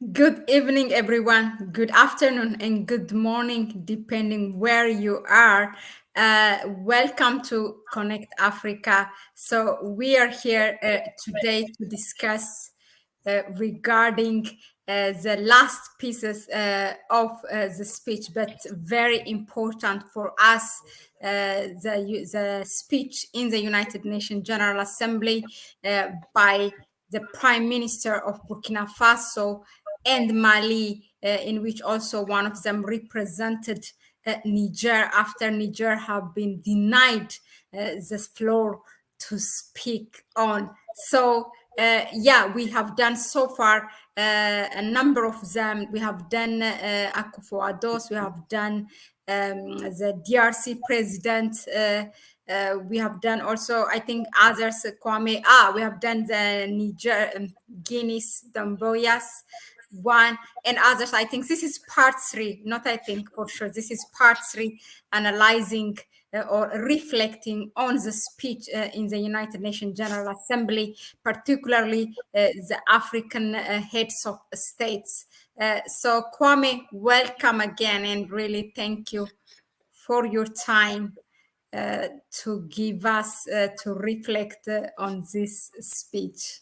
Good evening, everyone. Good afternoon and good morning, depending where you are. Welcome to Connect Africa. So, we are here today to discuss regarding the last pieces of the speech, but very important for us. The speech in the United Nations General Assembly by the Prime Minister of Burkina Faso and Mali, in which also one of them represented Niger after Niger have been denied the floor to speak on. So, yeah, we have done so far a number of them. We have done Akufo Addos, we have done the DRC president. We have done also, I think, others, Kwame. We have done the Niger, Guinness, Damboyas one, and others. I think this is part three, not I think for sure. This is part three, analyzing or reflecting on the speech in the United Nations General Assembly, particularly the African heads of states. So, Kwame, welcome again, and really thank you for your time to give us to reflect on this speech.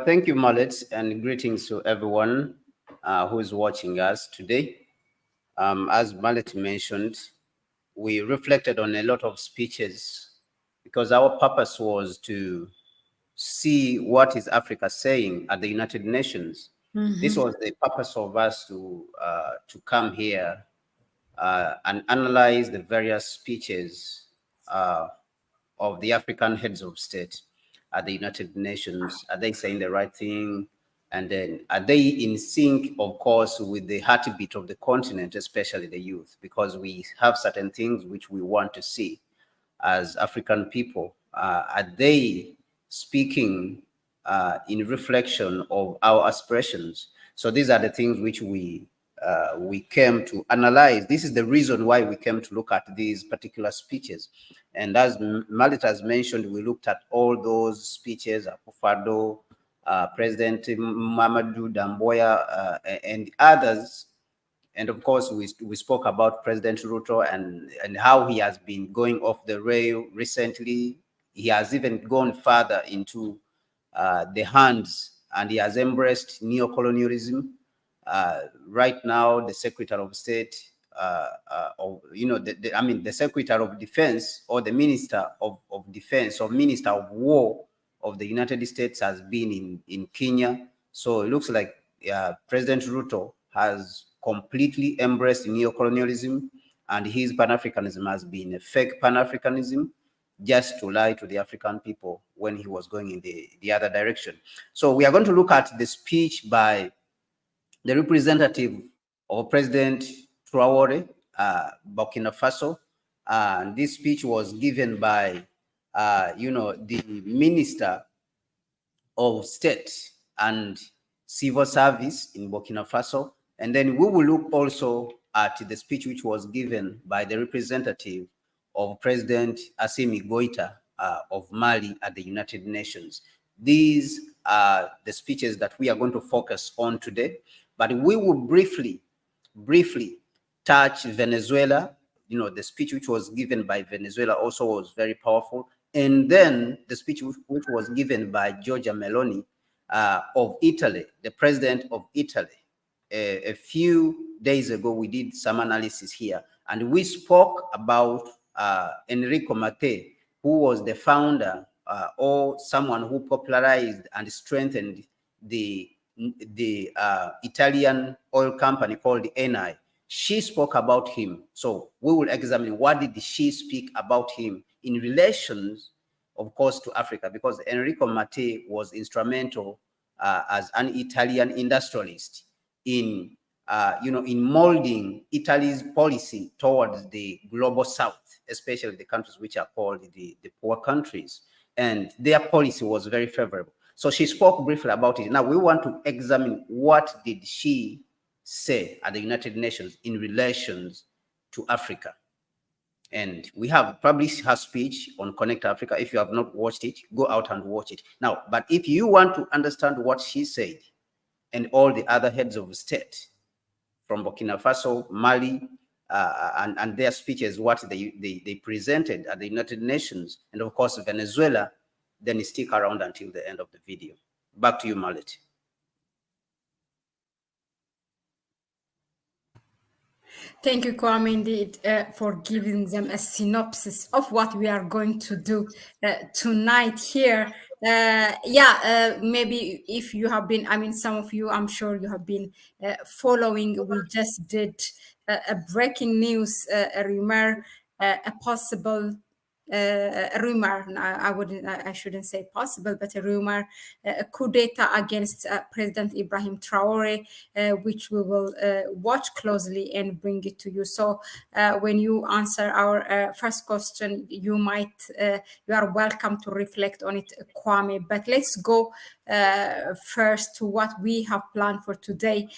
Thank you, Mahlet, and greetings to everyone who is watching us today. As Mahlet mentioned, we reflected on a lot of speeches because our purpose was to see what is Africa saying at the United Nations. This was the purpose of us to come here and analyze the various speeches of the African heads of state at the United Nations. Are they saying the right thing? And then are they in sync, of course, with the heartbeat of the continent, especially the youth? Because we have certain things which we want to see as African people. Are they speaking in reflection of our aspirations? So these are the things which we came to analyze. This is the reason why we came to look at these particular speeches. And as Malit has mentioned, we looked at all those speeches, Akufo-Addo, President Mamadou Damboya, and others. And of course, we spoke about President Ruto and how he has been going off the rail recently. He has even gone further into the hands, and he has embraced neocolonialism. Right now, the Secretary of State, the Secretary of Defense or the Minister of Defense or Minister of War of the United States has been in Kenya. So it looks like President Ruto has completely embraced neocolonialism, and his Pan-Africanism has been a fake Pan-Africanism just to lie to the African people when he was going in the other direction. So we are going to look at the speech by the representative of President Traore, Burkina Faso. And this speech was given by, the Minister of State and Civil Service in Burkina Faso. And then we will look also at the speech which was given by the representative of President Assimi Goita of Mali at the United Nations. These are the speeches that we are going to focus on today, but we will briefly touch Venezuela. You know, the speech which was given by Venezuela also was very powerful. And then the speech which was given by Giorgia Meloni of Italy, the president of Italy. A few days ago, we did some analysis here, and we spoke about Enrico Mattei, who was the founder or someone who popularized and strengthened the Italian oil company called Eni. She spoke about him. So we will examine what did she speak about him in relations, of course, to Africa, because Enrico Mattei was instrumental as an Italian industrialist in molding Italy's policy towards the global south, especially the countries which are called the poor countries. And their policy was very favorable. So she spoke briefly about it. Now we want to examine what did she say at the United Nations in relations to Africa. And we have published her speech on Connect Africa. If you have not watched it, go out and watch it. Now, but if you want to understand what she said, and all the other heads of state from Burkina Faso, Mali, and their speeches, what they presented at the United Nations, and of course Venezuela, then stick around until the end of the video. Back to you, Mahlet. Thank you, Kwame, indeed, for giving them a synopsis of what we are going to do tonight here. Maybe if you have been, I mean, some of you, I'm sure you have been following. We just did a breaking news, a rumor, a possible a rumor. I shouldn't say possible, but a rumor, a coup d'etat against President Ibrahim Traore, which we will watch closely and bring it to you. So when you answer our first question, you are welcome to reflect on it, Kwame. But let's go first to what we have planned for today.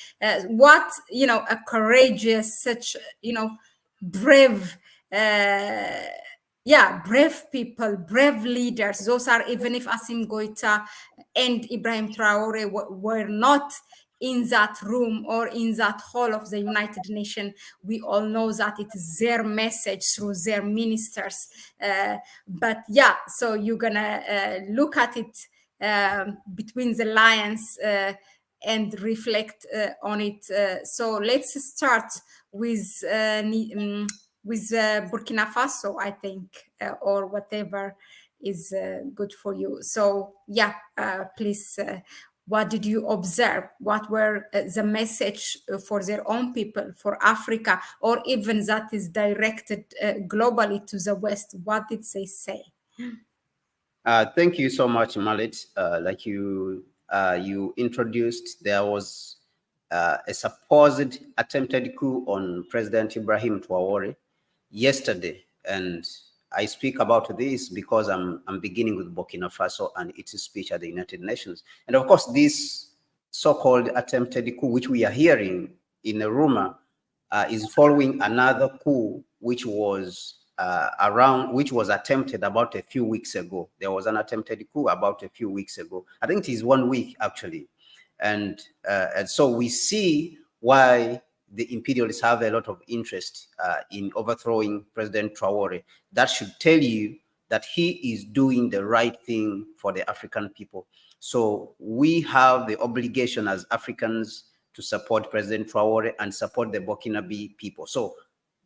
What, a courageous, such, brave. Brave people, brave leaders. Those are, even if Asim Goita and Ibrahim Traore were not in that room or in that hall of the United Nations, we all know that it is their message through their ministers. So you're gonna look at it between the lines and reflect on it. So let's start with Burkina Faso, I think, or whatever is good for you. So, please, what did you observe? What were the message for their own people, for Africa, or even that is directed globally to the West? What did they say? Thank you so much, Mahlet. Like you introduced, there was a supposed attempted coup on President Ibrahim Traore yesterday, and I speak about this because I'm beginning with Burkina Faso and its speech at the United Nations, and of course this so-called attempted coup, which we are hearing in a rumor, is following another coup which was which was attempted about a few weeks ago. There was an attempted coup about a few weeks ago. I think it is 1 week actually. And so we see why the imperialists have a lot of interest in overthrowing President Traore. That should tell you that he is doing the right thing for the African people. So we have the obligation as Africans to support President Traore and support the Burkinabe people. So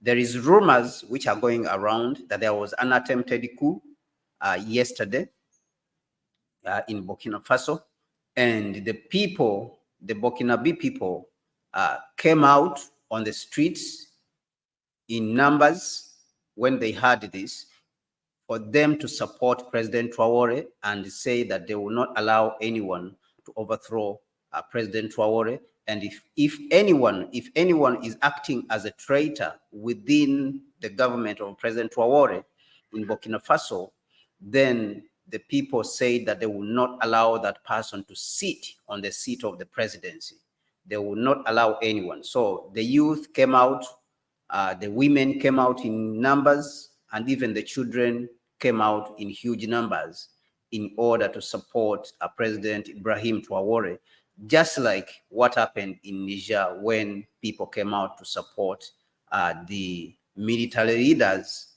there is rumors which are going around that there was an attempted coup yesterday in Burkina Faso, and the people, the Burkinabe people, came out on the streets in numbers when they heard this, for them to support President Traore and say that they will not allow anyone to overthrow President Traore. And if anyone is acting as a traitor within the government of President Traore in Burkina Faso, then the people say that they will not allow that person to sit on the seat of the presidency. They will not allow anyone. So the youth came out, the women came out in numbers, and even the children came out in huge numbers in order to support President Ibrahim Traore, just like what happened in Niger when people came out to support the military leaders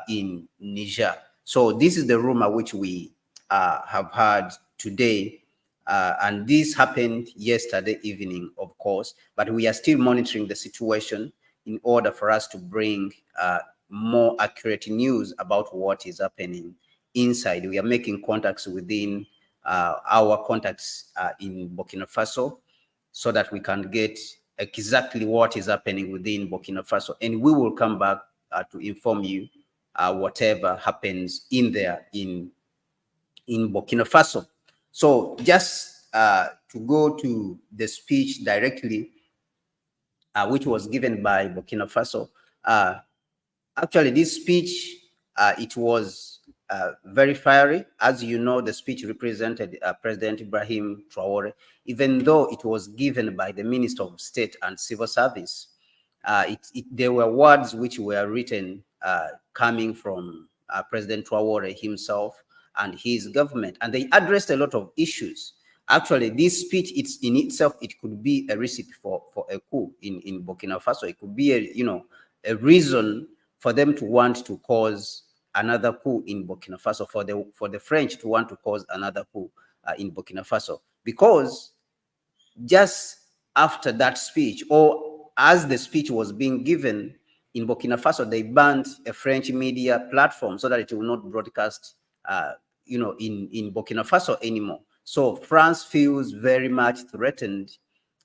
in Niger. So this is the rumor which we have heard today. And this happened yesterday evening, of course, but we are still monitoring the situation in order for us to bring more accurate news about what is happening inside. We are making contacts within our contacts in Burkina Faso so that we can get exactly what is happening within Burkina Faso. And we will come back to inform you whatever happens in there in Burkina Faso. So just to go to the speech directly, which was given by Burkina Faso. Actually, this speech, it was very fiery. As you know, the speech represented President Ibrahim Traore, even though it was given by the Minister of State and Civil Service. There were words which were written coming from President Traore himself and his government, and they addressed a lot of issues. Actually, this speech, it's in itself, it could be a recipe for a coup in Burkina Faso. It could be a reason for them to want to cause another coup in Burkina Faso, for the French to want to cause another coup in Burkina Faso, because just after that speech, or as the speech was being given in Burkina Faso, they banned a French media platform so that it will not broadcast, in Burkina Faso anymore. So France feels very much threatened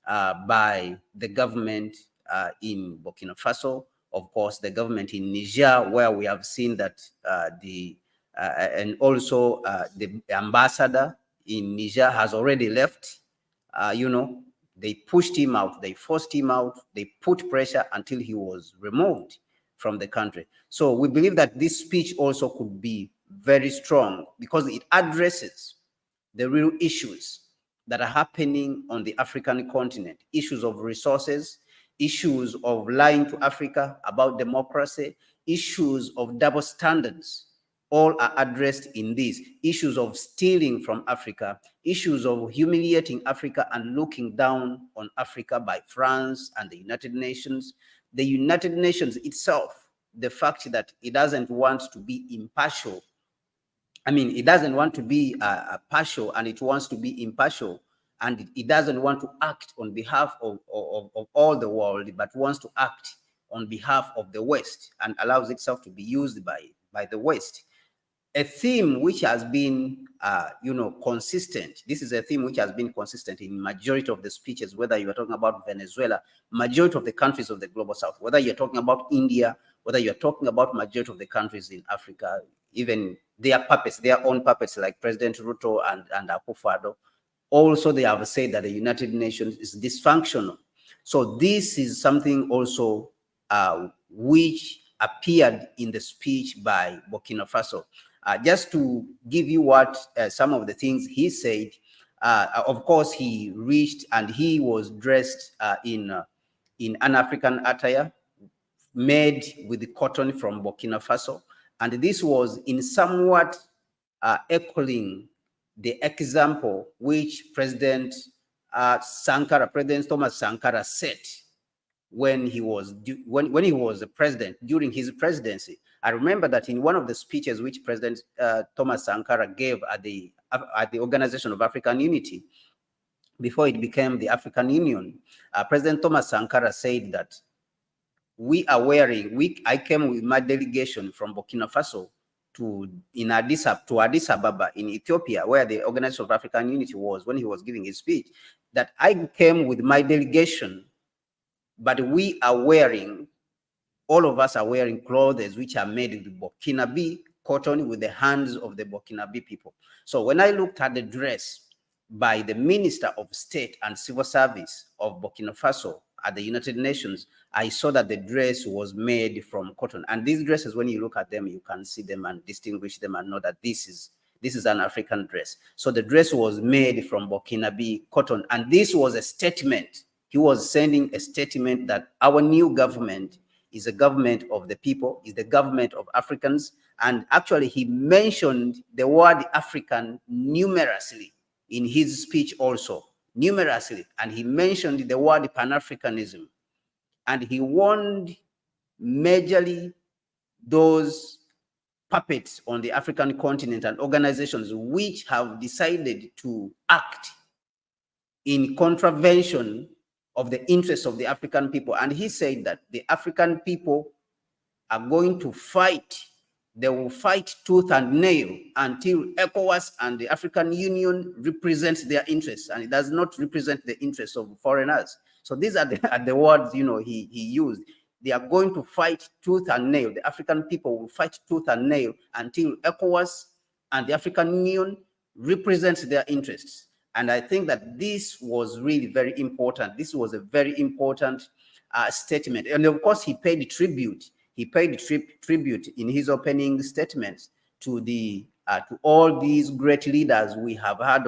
by the government in Burkina Faso. Of course, the government in Niger, where we have seen that and also the ambassador in Niger has already left. They pushed him out, they forced him out, they put pressure until he was removed from the country. So we believe that this speech also could be very strong because it addresses the real issues that are happening on the African continent, issues of resources, issues of lying to Africa about democracy, issues of double standards. All are addressed in these issues of stealing from Africa, issues of humiliating Africa and looking down on Africa by France and the United Nations. The United Nations itself, the fact that it doesn't want to be impartial. I mean, it doesn't want to be partial, and it wants to be impartial, and it doesn't want to act on behalf of all the world, but wants to act on behalf of the West and allows itself to be used by the West. A theme which has been, consistent. This is a theme which has been consistent in majority of the speeches, whether you're talking about Venezuela, majority of the countries of the global south, whether you're talking about India, whether you're talking about majority of the countries in Africa, even their puppets, their own puppets like President Ruto and Akufo-Addo, also they have said that the United Nations is dysfunctional. So this is something also which appeared in the speech by Burkina Faso. Just to give you what some of the things he said, of course, he reached and he was dressed in an African attire made with the cotton from Burkina Faso. And this was in somewhat echoing the example which President President Thomas Sankara set when he was a president during his presidency. I remember that in one of the speeches which President Thomas Sankara gave at the Organization of African Unity before it became the African Union, President Thomas Sankara said that I came with my delegation from Burkina Faso to Addis Ababa in Ethiopia, where the Organization of African Unity was when he was giving his speech, that I came with my delegation, but all of us are wearing clothes which are made with Burkinabe cotton with the hands of the Burkinabe people. So when I looked at the dress by the Minister of State and Civil Service of Burkina Faso at the United Nations, I saw that the dress was made from cotton. And these dresses, when you look at them, you can see them and distinguish them and know that this is an African dress. So the dress was made from Burkinabe cotton. And this was a statement. He was sending a statement that our new government is a government of the people, is the government of Africans. And actually, he mentioned the word African numerously in his speech also, numerously. And he mentioned the word Pan-Africanism. And he warned majorly those puppets on the African continent and organizations which have decided to act in contravention of the interests of the African people. And he said that the African people are going to fight. They will fight tooth and nail until ECOWAS and the African Union represents their interests, and it does not represent the interests of foreigners. So these are the words he used. They are going to fight tooth and nail. The African people will fight tooth and nail until ECOWAS and the African Union represents their interests. And I think that this was really very important. This was a very important statement. And of course, he paid tribute. He paid tribute in his opening statements to to all these great leaders we have had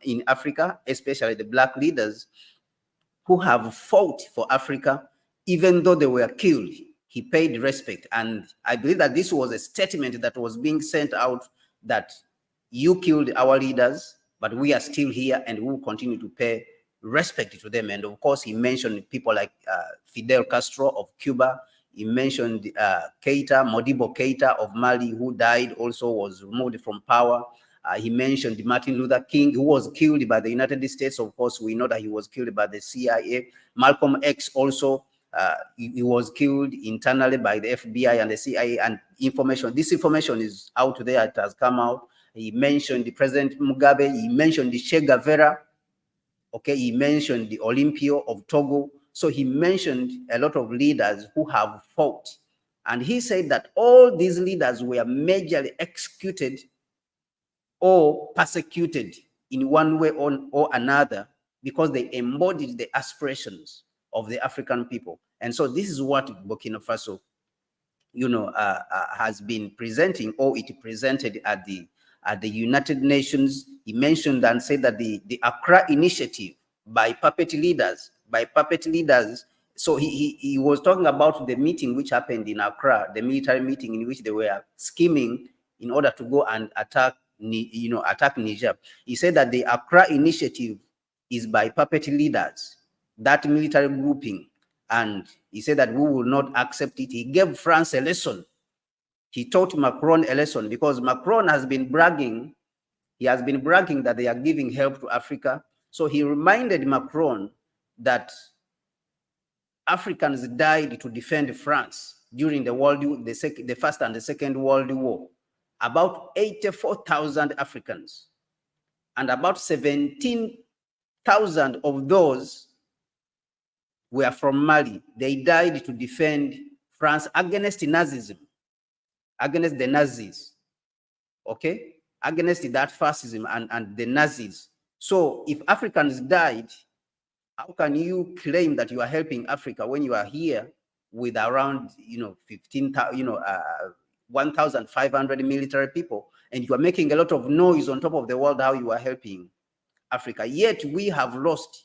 in Africa, especially the Black leaders who have fought for Africa, even though they were killed. He paid respect. And I believe that this was a statement that was being sent out that you killed our leaders, but we are still here and we will continue to pay respect to them. And of course, he mentioned people like Fidel Castro of Cuba. He mentioned Keita, Modibo Keita of Mali, who died, also was removed from power. He mentioned Martin Luther King, who was killed by the United States. Of course, we know that he was killed by the CIA. Malcolm X also, he was killed internally by the FBI and the CIA. And this information is out there. It has come out. He mentioned the President Mugabe. He mentioned the Che Guevara. Okay, he mentioned the Olympio of Togo. So he mentioned a lot of leaders who have fought. And he said that all these leaders were majorly executed or persecuted in one way or another because they embodied the aspirations of the African people. And so this is what Burkina Faso, has been presenting, or it presented at the United Nations. He mentioned and said that the Accra Initiative by puppet leaders. So he was talking about the meeting which happened in Accra, the military meeting in which they were scheming in order to go and attack Niger. He said that the Accra Initiative is by puppet leaders, that military grouping, and he said that we will not accept it. He gave France a lesson. He taught Macron a lesson because Macron has been bragging. He has been bragging that they are giving help to Africa. So he reminded Macron that Africans died to defend France during the First and the Second World War. About 84,000 Africans, and about 17,000 of those were from Mali. They died to defend France against Nazism, against the Nazis, okay? Against that fascism and the Nazis. So if Africans died, how can you claim that you are helping Africa when you are here with around, 1,500 military people, and you are making a lot of noise on top of the world how you are helping Africa? Yet we have lost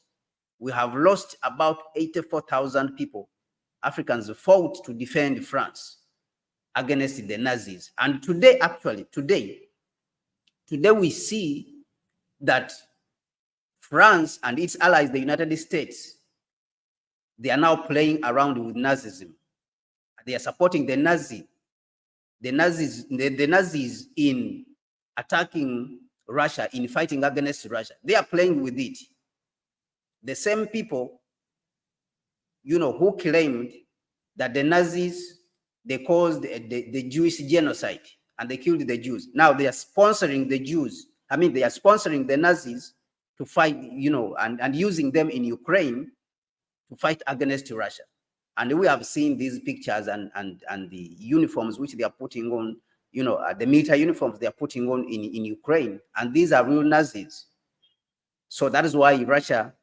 about 84,000 people. Africans fought to defend France against the Nazis. And today we see that France and its allies, the United States, they are now playing around with Nazism. They are supporting the Nazis in attacking Russia, in fighting against Russia. They are playing with it. The same people, who claimed that the Nazis, they caused the Jewish genocide and they killed the Jews. Now they are sponsoring the Jews. They are sponsoring the Nazis to fight, and using them in Ukraine to fight against Russia. And we have seen these pictures and the uniforms which they are putting on, the military uniforms they are putting on in Ukraine. And these are real Nazis. So that is why Russia,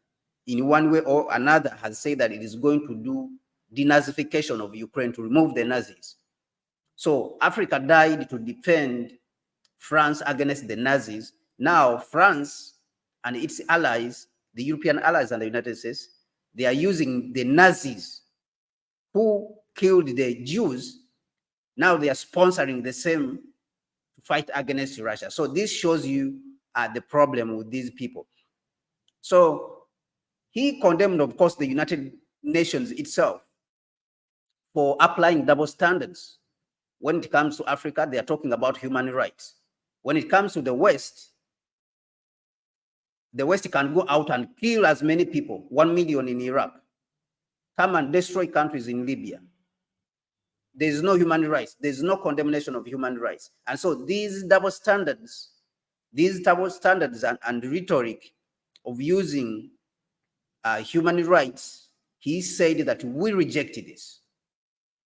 in one way or another, has said that it is going to do denazification of Ukraine to remove the Nazis. So Africa died to defend France against the Nazis. Now France and its allies, the European allies and the United States, they are using the Nazis who killed the Jews. Now they are sponsoring the same to fight against Russia. So this shows you the problem with these people. So he condemned, of course, the United Nations itself for applying double standards. When it comes to Africa, they are talking about human rights. When it comes to the West can go out and kill as many people, 1 million in Iraq, come and destroy countries in Libya. There is no human rights. There is no condemnation of human rights. And so these double standards and rhetoric of using human rights, he said that we reject this.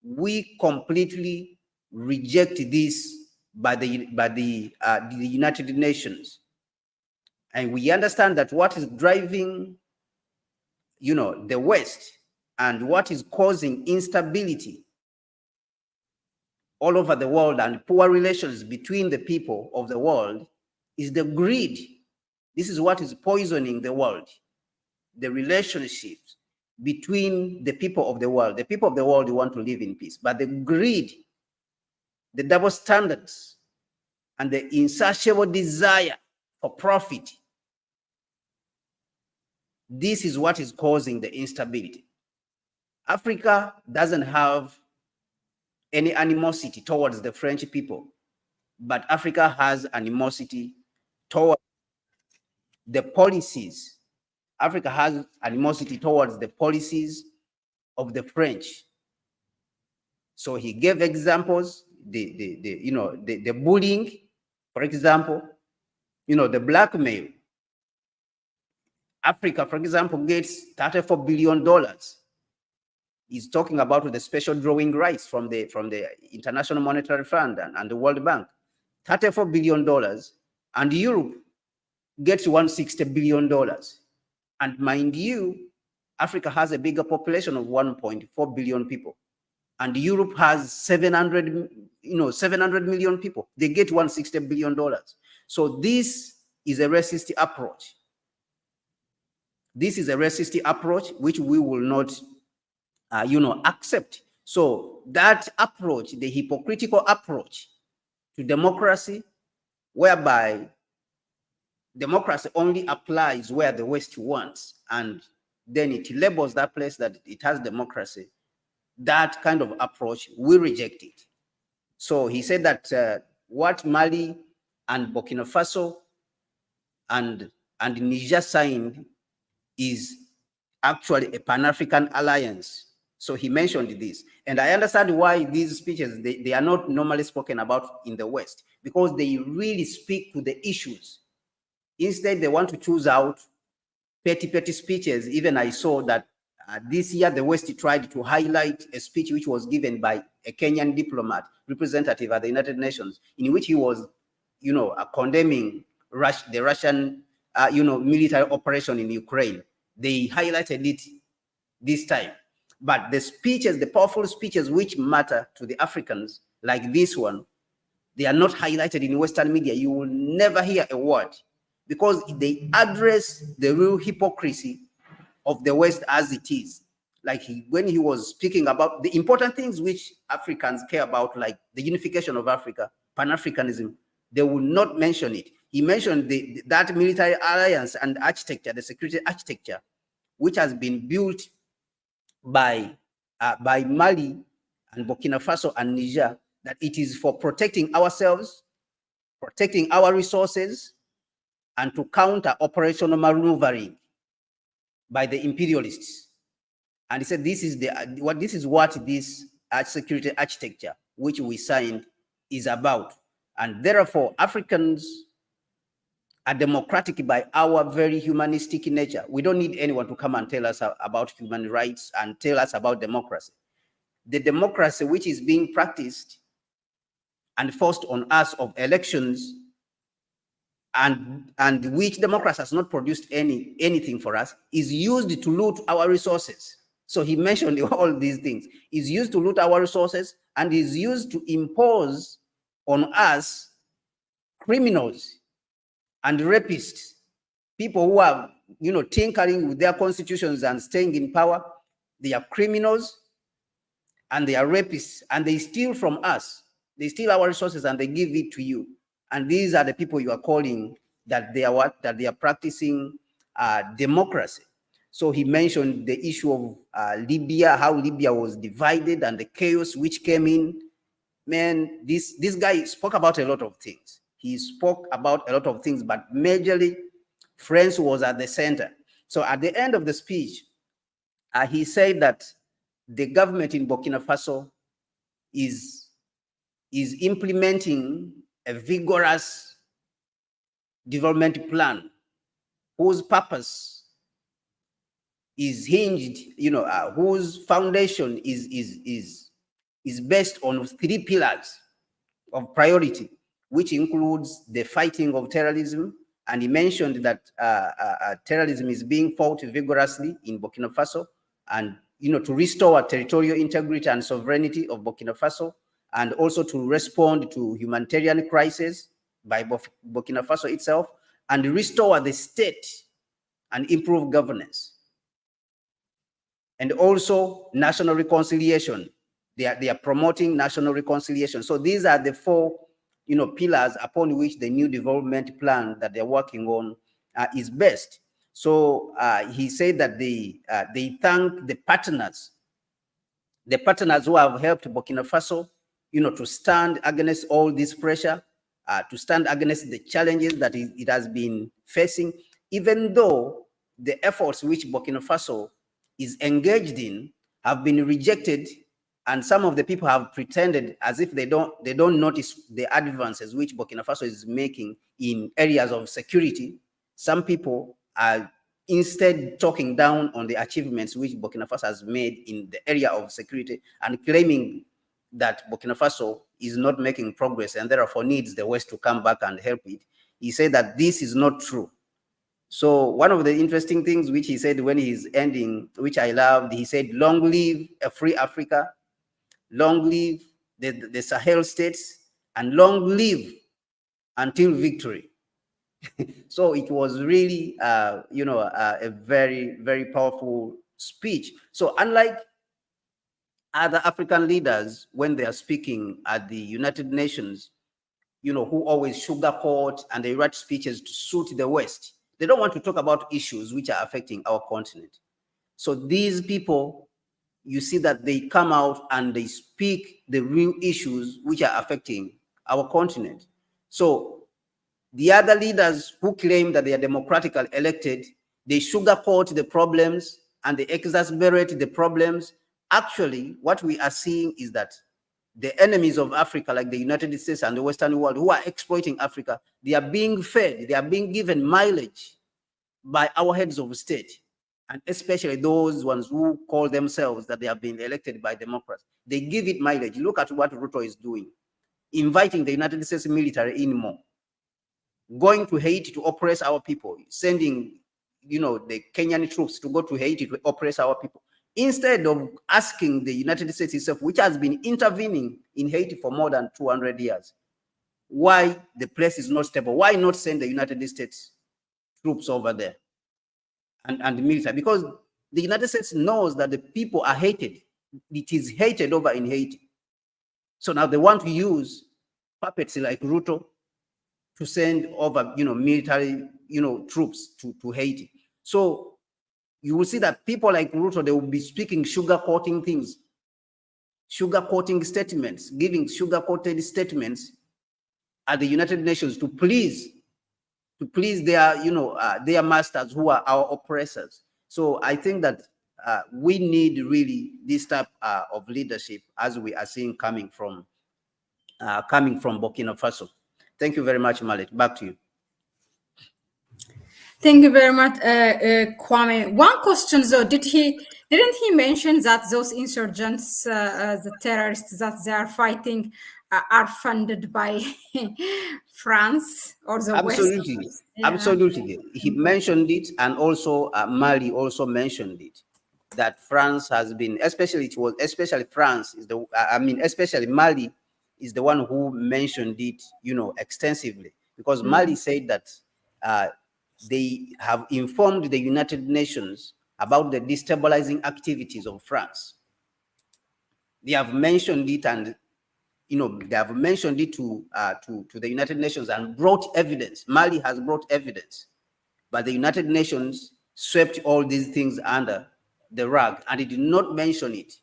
We completely reject this by the United Nations. And we understand that what is driving, the West and what is causing instability all over the world and poor relations between the people of the world is the greed. This is what is poisoning the world, the relationships between the people of the world. The people of the world want to live in peace, but the greed, the double standards, and the insatiable desire for profit This is what is causing the instability. Africa doesn't have any animosity towards the French people, but Africa has animosity towards the policies. Africa has animosity towards the policies of the French. So he gave examples, the bullying, for example, the blackmail. Africa, for example, gets $34 billion. He's talking about the special drawing rights from the International Monetary Fund and the World Bank. $34 billion, and Europe gets $160 billion. And mind you, Africa has a bigger population of 1.4 billion people. And Europe has 700 million people. They get $160 billion. So this is a racist approach. This is a racist approach which we will not, accept. So that approach, the hypocritical approach to democracy, whereby democracy only applies where the West wants, and then it labels that place that it has democracy, that kind of approach, we reject it. So he said that what Mali and Burkina Faso and Niger signed is actually a Pan-African alliance. So he mentioned this. And I understand why these speeches, they are not normally spoken about in the West, because they really speak to the issues. Instead, they want to choose out petty speeches. Even I saw that this year, the West tried to highlight a speech which was given by a Kenyan diplomat, representative at the United Nations, in which he was, condemning the Russian, military operation in Ukraine. They highlighted it this time. But the speeches, the powerful speeches which matter to the Africans, like this one, they are not highlighted in Western media. You will never hear a word, because they address the real hypocrisy of the West as it is. Like when he was speaking about the important things which Africans care about, like the unification of Africa, Pan-Africanism, they will not mention it. He mentioned that military alliance and architecture, the security architecture, which has been built by Mali and Burkina Faso and Niger, that it is for protecting ourselves, protecting our resources, and to counter operational maneuvering by the imperialists. And he said this is what this security architecture which we signed is about. And therefore, Africans are democratic by our very humanistic nature. We don't need anyone to come and tell us about human rights and tell us about democracy. The democracy which is being practiced and forced on us of elections, and which democracy has not produced anything for us, is used to loot our resources. So he mentioned all these things. Is used to loot our resources and is used to impose on us criminals and rapists, people who are, tinkering with their constitutions and staying in power. They are criminals and they are rapists, and they steal from us. They steal our resources and they give it to you. And these are the people you are calling that they are what? That they are practicing democracy. So he mentioned the issue of Libya, how Libya was divided and the chaos which came in. Man, this guy spoke about a lot of things. He spoke about a lot of things, but majorly France was at the center. So at the end of the speech, he said that the government in Burkina Faso is implementing a vigorous development plan whose purpose is hinged, whose foundation is based on 3 pillars of priority, which includes the fighting of terrorism. And he mentioned that terrorism is being fought vigorously in Burkina Faso, and to restore territorial integrity and sovereignty of Burkina Faso, and also to respond to humanitarian crisis by Burkina Faso itself, and restore the state and improve governance. And also national reconciliation. They are promoting national reconciliation. So these are the 4 pillars upon which the new development plan that they're working on is based. So he said that they thank the partners who have helped Burkina Faso, to stand against all this pressure, to stand against the challenges that it has been facing, even though the efforts which Burkina Faso is engaged in have been rejected, and some of the people have pretended as if they don't notice the advances which Burkina Faso is making in areas of security. Some people are instead talking down on the achievements which Burkina Faso has made in the area of security and claiming that Burkina Faso is not making progress and therefore needs the West to come back and help it. He said that this is not true. So one of the interesting things which he said when he's ending, which I loved, he said, long live a free Africa, long live the Sahel states, and long live until victory. So it was really, a very, very powerful speech. So unlike other African leaders, when they are speaking at the United Nations, who always sugarcoat and they write speeches to suit the West, they don't want to talk about issues which are affecting our continent. So these people, you see that they come out and they speak the real issues which are affecting our continent. So the other leaders who claim that they are democratically elected, they sugarcoat the problems and they exacerbate the problems. Actually, what we are seeing is that the enemies of Africa, like the United States and the Western world, who are exploiting Africa, they are being fed, they are being given mileage by our heads of state, and especially those ones who call themselves that they have been elected by Democrats. They give it mileage. Look at what Ruto is doing, inviting the United States military in more, going to Haiti to oppress our people, sending, the Kenyan troops to go to Haiti to oppress our people, instead of asking the United States itself, which has been intervening in Haiti for more than 200 years, why the place is not stable. Why not send the United States troops over there and the military? Because the United States knows that the people are hated. It is hated over in Haiti. So now they want to use puppets like Ruto to send over, military, troops to Haiti. So you will see that people like Ruto, they will be speaking sugar-coating things, sugar-coating statements, giving sugar-coated statements at the United Nations to please their masters who are our oppressors. So I think that we need really this type of leadership as we are seeing coming from Burkina Faso. Thank you very much, Mahlet. Back to you. Thank you very much, Kwame. One question though, didn't he mention that those insurgents, the terrorists that they are fighting, are funded by France or the West? Absolutely, Yeah. absolutely. He mentioned it, and also Mali also mentioned it. That France has been, especially France is especially Mali is the one who mentioned it, extensively, because Mali said that they have informed the United Nations about the destabilizing activities of France. They have mentioned it, and they have mentioned it to the United Nations and brought evidence. Mali has brought evidence, but the United Nations swept all these things under the rug and it did not mention it.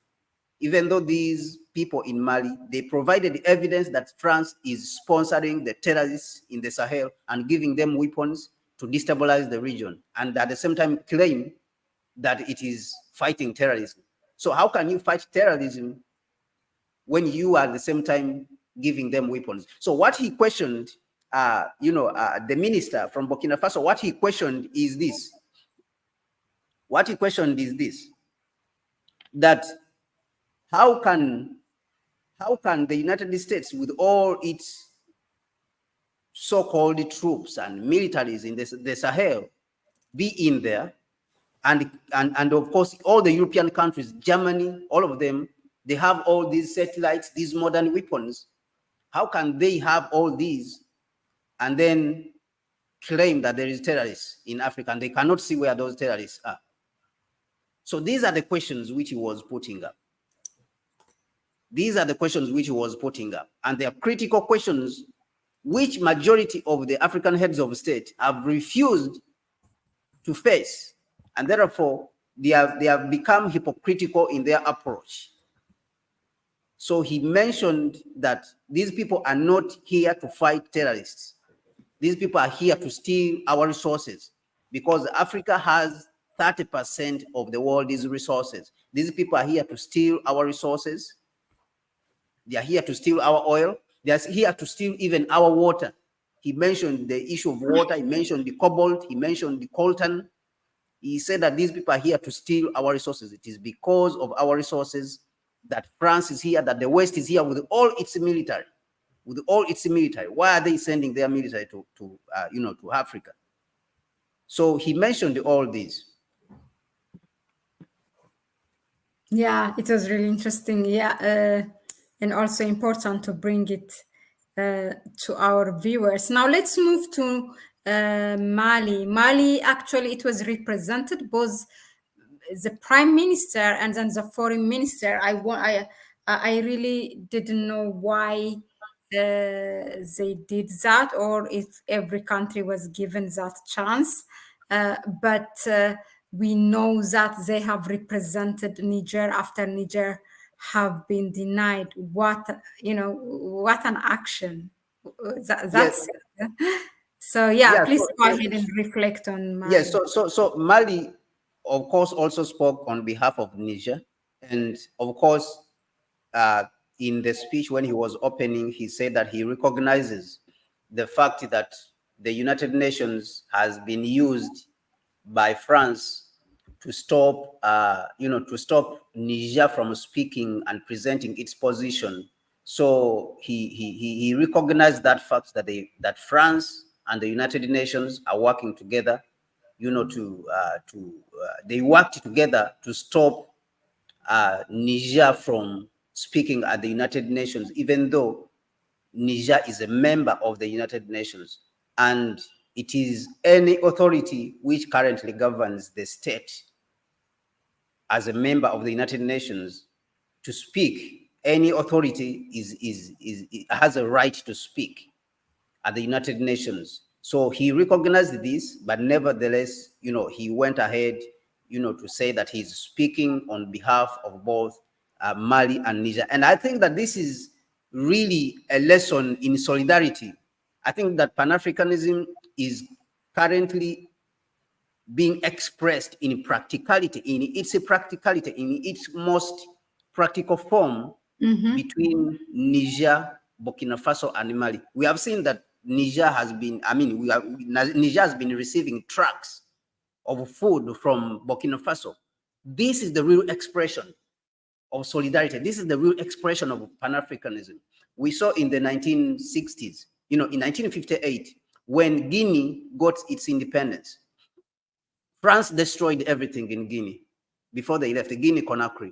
Even though these people in Mali, they provided evidence that France is sponsoring the terrorists in the Sahel and giving them weapons to destabilize the region, and at the same time claim that it is fighting terrorism. So how can you fight terrorism when you are at the same time giving them weapons? So what he questioned, the minister from Burkina Faso, what he questioned is this. That how can the United States, with all its so-called troops and militaries in the Sahel, be in there, and of course all the European countries, Germany, all of them, they have all these satellites, these modern weapons. How can they have all these and then claim that there is terrorists in Africa and they cannot see where those terrorists are? So these are the questions which he was putting up. These are the questions which he was putting up, and they are critical questions which majority of the African heads of state have refused to face, and therefore they have become hypocritical in their approach. So he mentioned that these people are not here to fight terrorists. These people are here to steal our resources, because Africa has 30% of the world's resources. These people are here to steal our resources. They are here to steal our oil. They are here to steal even our water. He mentioned the issue of water. He mentioned the cobalt. He mentioned the coltan. He said that these people are here to steal our resources. It is because of our resources that France is here, that the West is here with all its military. With all its military. Why are they sending their military to Africa? So he mentioned all these. Yeah, it was really interesting. Yeah, and also important to bring it to our viewers. Now let's move to Mali. Mali, actually, it was represented both the prime minister and then the foreign minister. I really didn't know why they did that, or if every country was given that chance. But we know that they have represented Niger after Niger have been denied. What an action. Yes, That's so. Yeah, yeah. please So, go so, ahead and reflect on yes, Mali. so Mali, of course, also spoke on behalf of Niger, and of course, uh, in the speech when he was opening, he said that he recognizes the fact that the United Nations has been used by France to stop, to stop Niger from speaking and presenting its position. So he recognized that fact that France and the United Nations are working together, they worked together to stop Niger from speaking at the United Nations, even though Niger is a member of the United Nations, and it is any authority which currently governs the state as a member of the United Nations to speak. Any authority has a right to speak at the United Nations. So he recognized this, but nevertheless, he went ahead, to say that he's speaking on behalf of both Mali and Niger. And I think that this is really a lesson in solidarity. I think that Pan-Africanism is currently being expressed in practicality, in its most practical form, between Niger, Burkina Faso, and Mali. We have seen that Niger has been, Niger has been receiving trucks of food from Burkina Faso. This is the real expression of solidarity. This is the real expression of Pan-Africanism. We saw in the 1960s, in 1958, when Guinea got its independence. France destroyed everything in Guinea before they left, Guinea Conakry,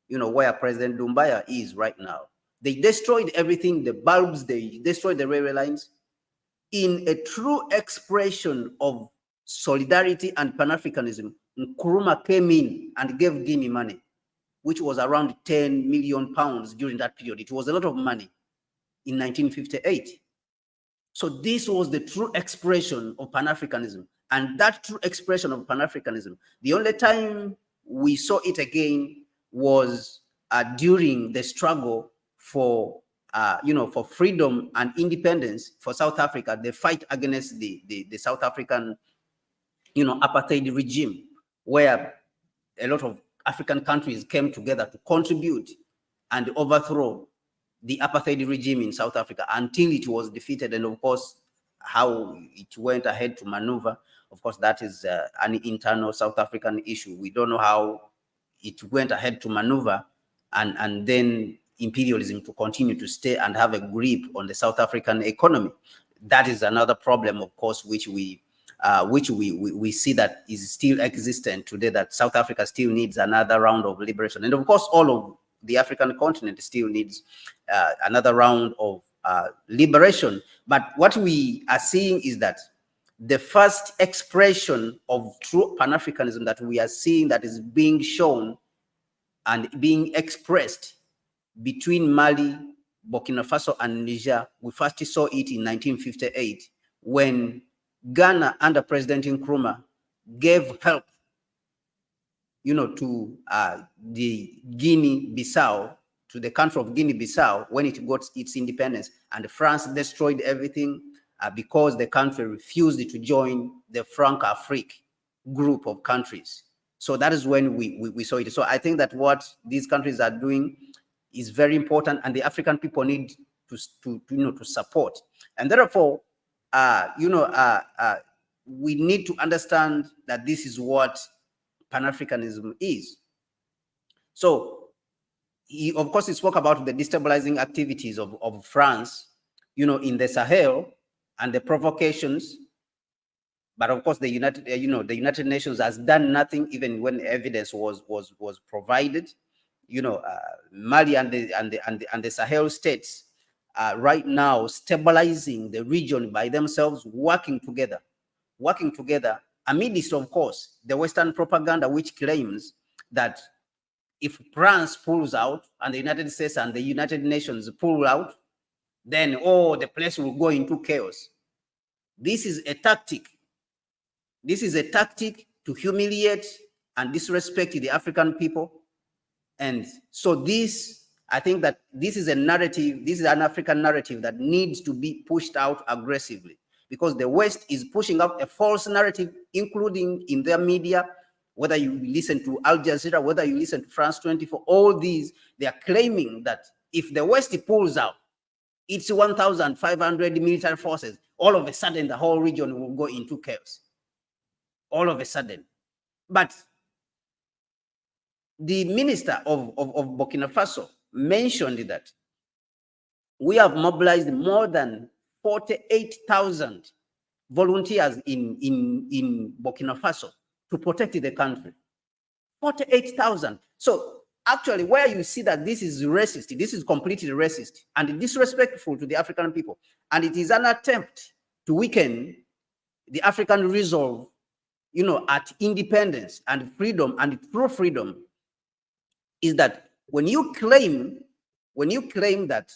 where President Doumbouya is right now. They destroyed everything, the bulbs, they destroyed the railway lines. In a true expression of solidarity and Pan-Africanism, Nkrumah came in and gave Guinea money, which was around 10 million pounds during that period. It was a lot of money in 1958. So this was the true expression of Pan-Africanism. And that true expression of Pan-Africanism, the only time we saw it again was during the struggle for freedom and independence for South Africa, the fight against the South African, apartheid regime, where a lot of African countries came together to contribute and overthrow the apartheid regime in South Africa until it was defeated. And of course, how it went ahead to maneuver, of course, that is an internal South African issue. We don't know how it went ahead to maneuver and then imperialism to continue to stay and have a grip on the South African economy. That is another problem, of course, which we see that is still existent today, that South Africa still needs another round of liberation. And of course, all of the African continent still needs another round of liberation. But what we are seeing is that the first expression of true Pan-Africanism that we are seeing, that is being shown and being expressed between Mali, Burkina Faso, and Niger, we first saw it in 1958 when Ghana, under President Nkrumah, gave help, to the Guinea-Bissau, to the country of Guinea-Bissau when it got its independence, and France destroyed everything because the country refused to join the Francophrique group of countries. So that is when we saw it. So I think that what these countries are doing is very important, and the African people need to support. And therefore, we need to understand that this is what Pan-Africanism is. So, of course, he spoke about the destabilizing activities of France, in the Sahel, and the provocations. But of course, the United Nations has done nothing, even when evidence was provided. Mali and the Sahel states are right now stabilizing the region by themselves, working together, amidst, of course, the Western propaganda, which claims that if France pulls out and the United States and the United Nations pull out, then the place will go into chaos. This is a tactic. This is a tactic to humiliate and disrespect the African people. And so I think that this is a narrative, this is an African narrative that needs to be pushed out aggressively, because the West is pushing out a false narrative, including in their media. Whether you listen to Al Jazeera, whether you listen to France 24, all these, they are claiming that if the West pulls out its 1,500 military forces, all of a sudden the whole region will go into chaos. All of a sudden. But the minister of Burkina Faso mentioned that we have mobilized more than 48,000 volunteers in Burkina Faso to protect the country. 48,000. So actually, where you see that this is racist, this is completely racist and disrespectful to the African people, and it is an attempt to weaken the African resolve, at independence and freedom and true freedom, is that when you claim that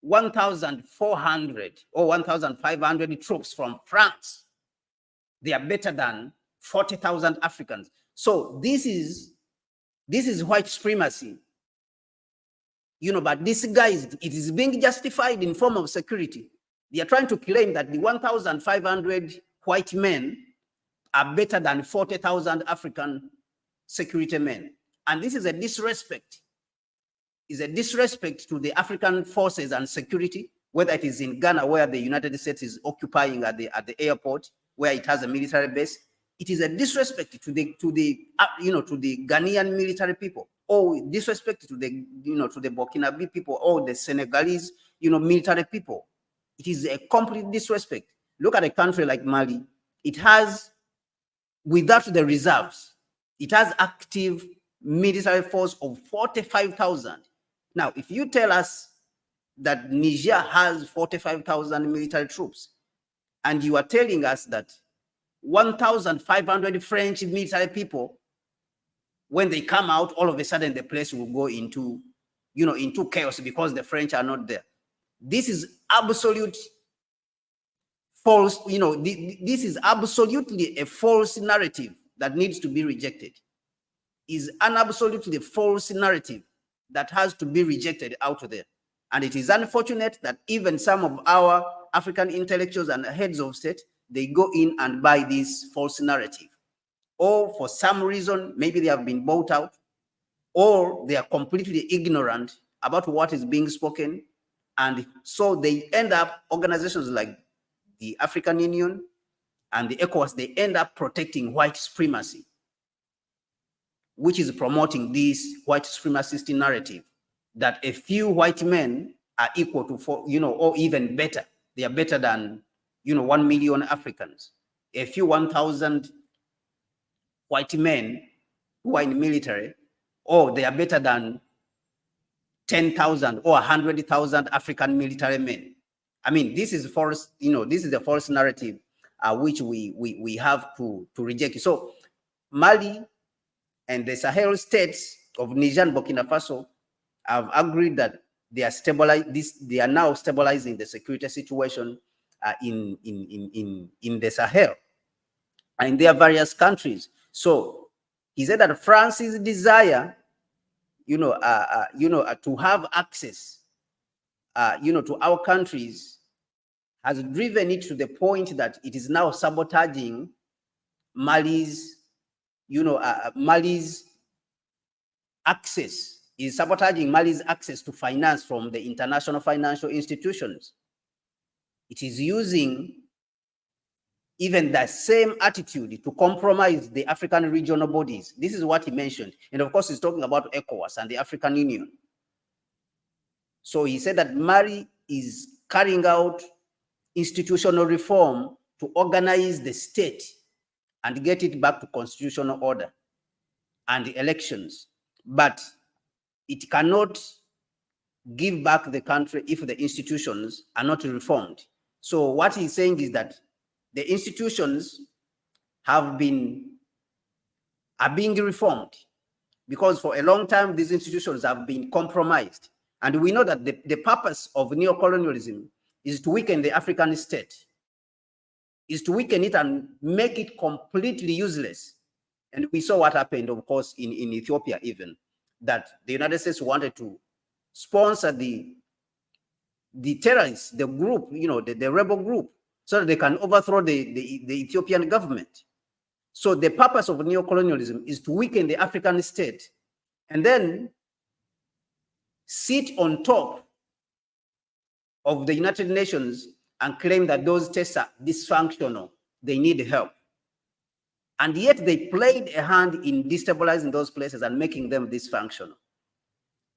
1,400 or 1,500 troops from France, they are better than 40,000 Africans. So this is white supremacy, but this guys, it is being justified in form of security. They are trying to claim that the 1,500 white men are better than 40,000 African security men. And this is a disrespect. It's a disrespect to the African forces and security, whether it is in Ghana, where the United States is occupying at the airport, where it has a military base. It is a disrespect to the Ghanaian military people, or disrespect to the Burkinabe people, or the Senegalese military people. It is a complete disrespect. Look at a country like Mali. It has, without the reserves, it has active military force of 45,000. Now, if you tell us that Niger has 45,000 military troops, and you are telling us that 1,500 French military people, when they come out, all of a sudden the place will go into chaos because the French are not there. This is absolute false, this is absolutely a false narrative that needs to be rejected. Is an absolutely false narrative that has to be rejected out there. And it is unfortunate that even some of our African intellectuals and heads of state, they go in and buy this false narrative. Or for some reason, maybe they have been bought out, or they are completely ignorant about what is being spoken. And so they end up, organizations like the African Union and the ECOWAS, they end up protecting white supremacy, which is promoting this white supremacist narrative that a few white men are equal to, or even better. They are better than, 1 million Africans. A few 1,000 white men who are in the military, or they are better than 10,000 or 100,000 African military men. I mean, this is false, this is the false narrative which we have to reject. So Mali and the Sahel states of Niger and Burkina Faso have agreed that they are now stabilizing the security situation in the Sahel. in their various countries. So he said that France's desire, to have access, to our countries has driven it to the point that it is now sabotaging Mali's, Mali's access, is sabotaging Mali's access to finance from the international financial institutions. It is using even that same attitude to compromise the African regional bodies. This is what he mentioned. And of course, he's talking about ECOWAS and the African Union. So he said that Mali is carrying out institutional reform to organize the state and get it back to constitutional order and the elections. But it cannot give back the country if the institutions are not reformed. So what he's saying is that the institutions are being reformed, because for a long time these institutions have been compromised. And we know that the purpose of neocolonialism is to weaken the African state, is to weaken it and make it completely useless. And we saw what happened, of course, in Ethiopia, even, that the United States wanted to sponsor the terrorists, the group, the rebel group, so that they can overthrow the Ethiopian government. So the purpose of neocolonialism is to weaken the African state and then sit on top of the United Nations and claim that those states are dysfunctional, they need help. And yet they played a hand in destabilizing those places and making them dysfunctional.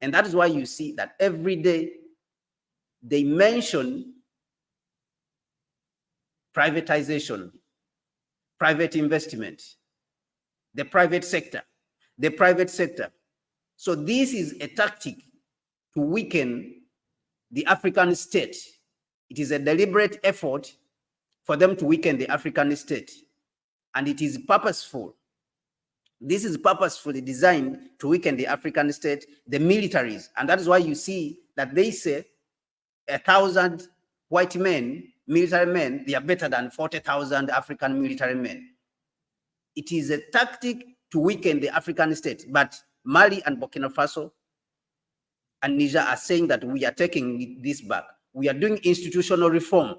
And that is why you see that every day they mention privatization, private investment, the private sector. So this is a tactic to weaken the African state. It is a deliberate effort for them to weaken the African state. And it is purposeful. This is purposefully designed to weaken the African state, the militaries. And that is why you see that they say 1,000 white men, military men, they are better than 40,000 African military men. It is a tactic to weaken the African state. But Mali and Burkina Faso and Niger are saying that we are taking this back. We are doing institutional reform.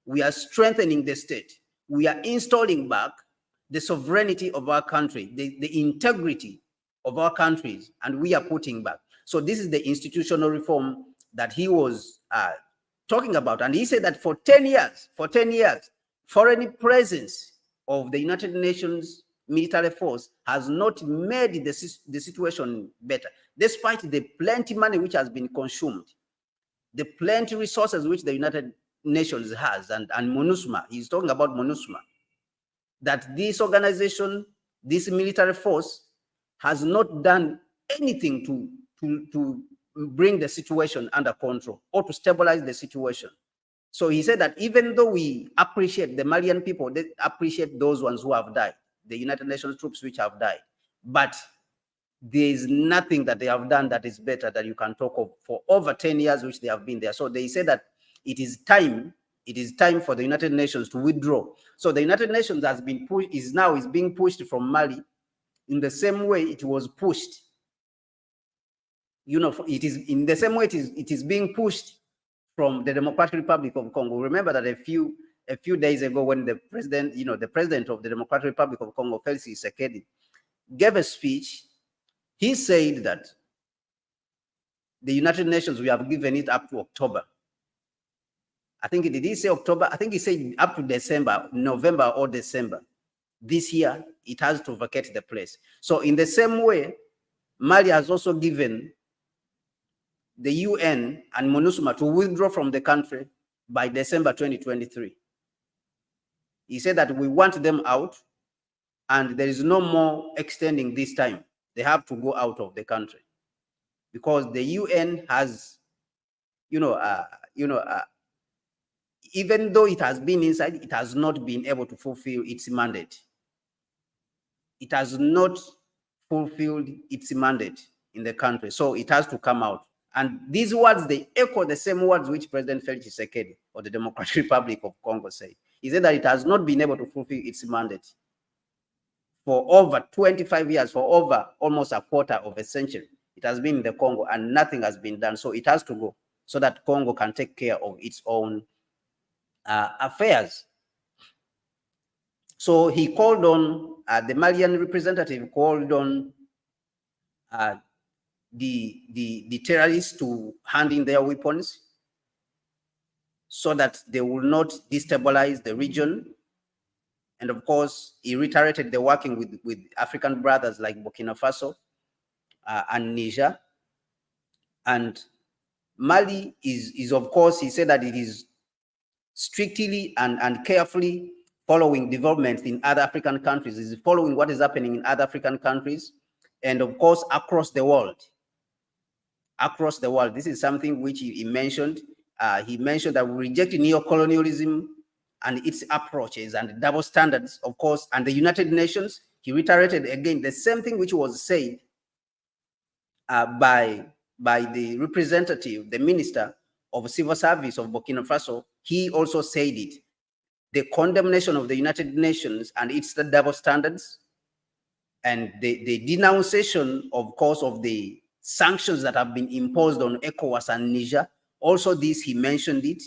We are strengthening the state. We are installing back the sovereignty of our country, the integrity of our countries, and we are putting back. So this is the institutional reform that he was talking about. And he said that for 10 years, foreign presence of the United Nations military force has not made the situation better, despite the plenty money which has been consumed, the plenty resources which the United Nations has, and MONUSMA, he's talking about MONUSMA, that this organization, this military force, has not done anything to bring the situation under control or to stabilize the situation. So he said that even though we appreciate the Malian people, they appreciate those ones who have died, the United Nations troops which have died, but there is nothing that they have done that is better that you can talk of for over 10 years which they have been there. So they say that it is time for the United Nations to withdraw. So the United Nations has been pushed, is being pushed from Mali in the same way it was pushed. It is in the same way it is being pushed from the Democratic Republic of Congo. Remember that a few days ago, when the president, the president of the Democratic Republic of Congo, Felix Tshisekedi, gave a speech, he said that the United Nations, we have given it up to October. I think, did he say October? I think he said up to December, November or December. This year, it has to vacate the place. So in the same way, Mali has also given the UN and MONUSMA to withdraw from the country by December 2023. He said that we want them out and there is no more extending this time. They have to go out of the country because the UN has, even though it has been inside, it has not been able to fulfill its mandate. It has not fulfilled its mandate in the country. So it has to come out. And these words, they echo the same words which President Felix Tshisekedi of the Democratic Republic of Congo said. He said that it has not been able to fulfill its mandate. for over 25 years, for over almost a quarter of a century. It has been in the Congo and nothing has been done. So it has to go so that Congo can take care of its own affairs. So he called on, the Malian representative called on the terrorists to hand in their weapons so that they will not destabilize the region. And of course, he reiterated the working with African brothers like Burkina Faso and Niger. And Mali is of course, he said that it is strictly and carefully following developments in other African countries, is following what is happening in other African countries, and of course, across the world. Across the world. This is something which he mentioned. He mentioned that we reject neocolonialism and its approaches and double standards, of course, and the United Nations. He reiterated again the same thing which was said by the representative, the minister of civil service of Burkina Faso. He also said it. The condemnation of the United Nations and its double standards, and the denunciation, of course, of the sanctions that have been imposed on ECOWAS and Niger. Also this, he mentioned it.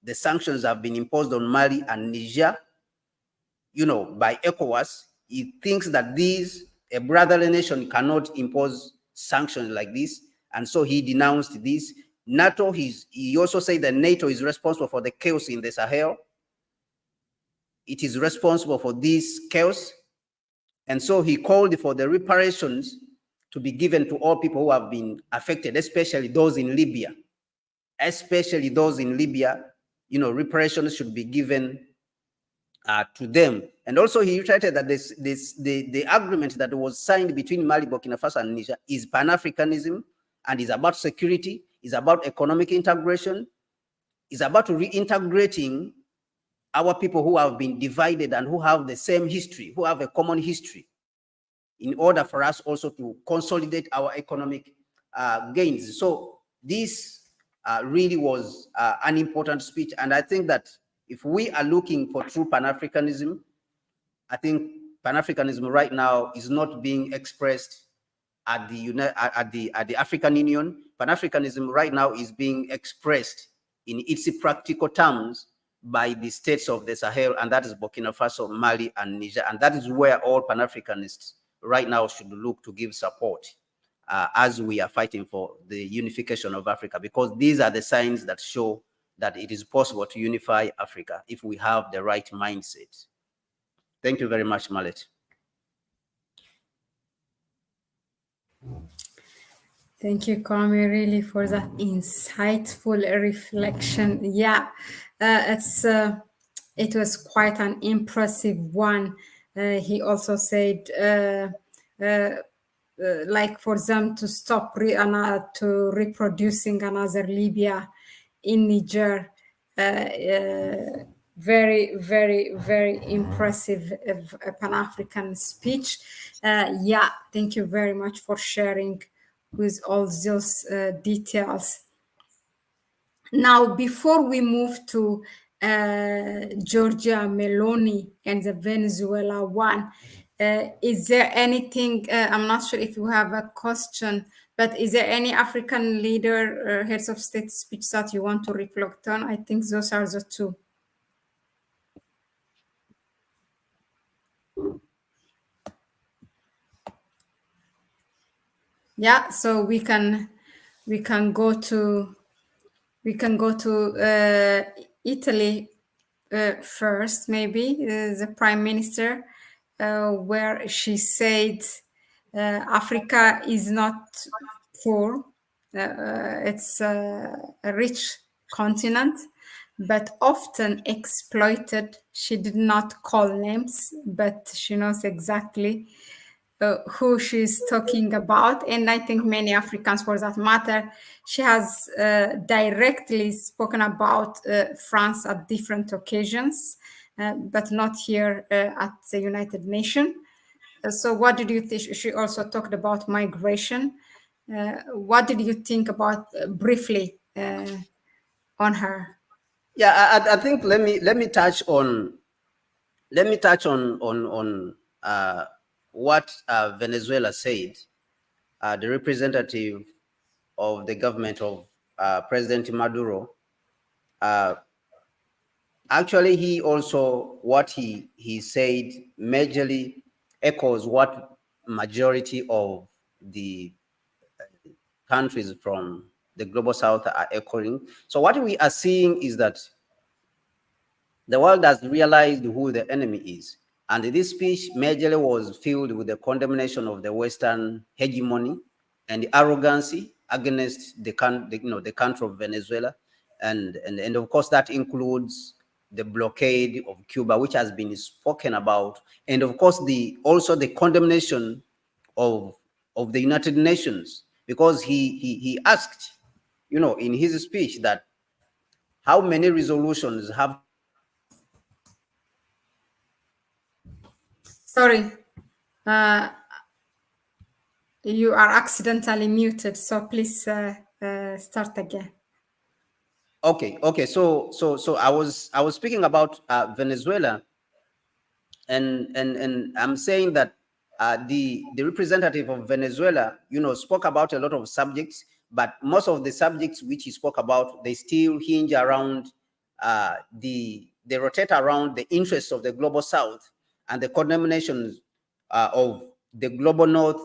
The sanctions have been imposed on Mali and Niger, by ECOWAS. He thinks that a brotherly nation cannot impose sanctions like this. And so he denounced this. NATO, he also said that NATO is responsible for the chaos in the Sahel. It is responsible for this chaos. And so he called for the reparations to be given to all people who have been affected, especially those in Libya. Especially those in Libya, reparations should be given to them. And also he reiterated that the agreement that was signed between Mali, Burkina Faso, and Niger is Pan-Africanism and is about security, is about economic integration, is about reintegrating our people who have been divided and who have the same history, who have a common history, in order for us also to consolidate our economic gains. So this really was an important speech. And I think that if we are looking for true Pan-Africanism, I think Pan-Africanism right now is not being expressed at the African Union. Pan-Africanism right now is being expressed in its practical terms by the states of the Sahel, and that is Burkina Faso, Mali, and Niger. And that is where all Pan-Africanists right now should look to give support as we are fighting for the unification of Africa, because these are the signs that show that it is possible to unify Africa if we have the right mindset. Thank you very much, Mahlet. Thank you, Kwame, really for that insightful reflection. Yeah, it was quite an impressive one. He also said, like for them to stop to reproducing another Libya in Niger. Very, very, very impressive Pan-African speech. Yeah, thank you very much for sharing with all those details. Now, before we move to Giorgia Meloni and the Venezuela one, is there anything, I'm not sure if you have a question, but is there any African leader, heads of state speech that you want to reflect on? I think those are the two. Yeah, so we can go to Italy first, maybe the prime minister, where she said Africa is not poor, it's a rich continent, but often exploited. She did not call names, but she knows exactly who she's talking about. And I think many Africans, for that matter, she has directly spoken about France at different occasions, but not here at the United Nations. So what did you think? She also talked about migration. What did you think about briefly on her? Yeah, I think let me touch on what Venezuela said, the representative of the government of President Maduro, uh, actually, he also, what he said majorly echoes what majority of the countries from the global south are echoing. So what we are seeing is that the world has realized who the enemy is. And this speech majorly was filled with the condemnation of the Western hegemony and the arrogancy against the country of Venezuela. And of course, that includes the blockade of Cuba, which has been spoken about. And of course, also the condemnation of, of the United Nations, because he asked, in his speech that how many resolutions have to be adopted by the United States Sorry, uh, you are accidentally muted, so please start again. Okay. So I was speaking about Venezuela, and I'm saying that the representative of Venezuela, spoke about a lot of subjects, but most of the subjects which he spoke about, they still hinge around they rotate around the interests of the global South and the condemnations of the global North,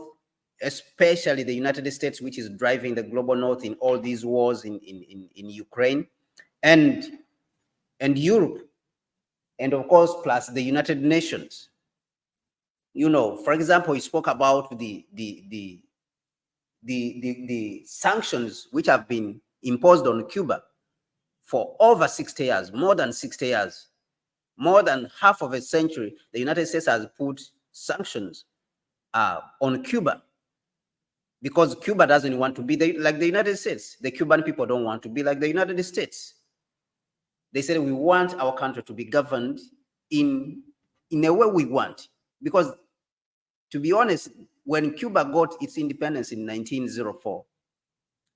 especially the United States, which is driving the global North in all these wars in Ukraine, and Europe, and of course, plus the United Nations. For example, he spoke about the sanctions which have been imposed on Cuba for over 60 years, more than 60 years, more than half of a century. The United States has put sanctions on Cuba because Cuba doesn't want to be like the United States. The Cuban people don't want to be like the United States. They said we want our country to be governed in a way we want, because to be honest, when Cuba got its independence in 1904,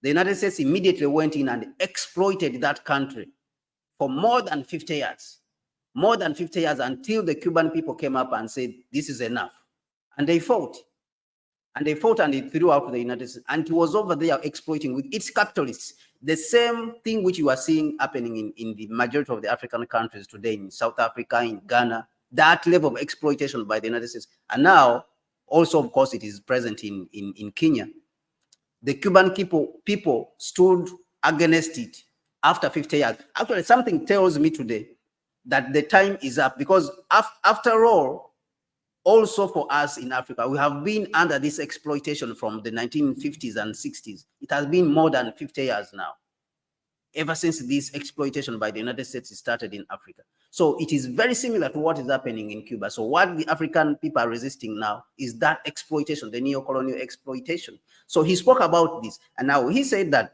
the United States immediately went in and exploited that country for more than 50 years. More than 50 years, until the Cuban people came up and said, this is enough. And they fought. And they fought and they threw out the United States. And it was over there exploiting with its capitalists. The same thing which you are seeing happening in the majority of the African countries today, in South Africa, in Ghana, that level of exploitation by the United States. And now, also, of course, it is present in Kenya. The Cuban people stood against it after 50 years. Actually, something tells me today that the time is up, because after all, also for us in Africa, we have been under this exploitation from the 1950s and 60s. It has been more than 50 years now, ever since this exploitation by the United States started in Africa. So it is very similar to what is happening in Cuba. So what the African people are resisting now is that exploitation, the neo-colonial exploitation. So he spoke about this, and now he said that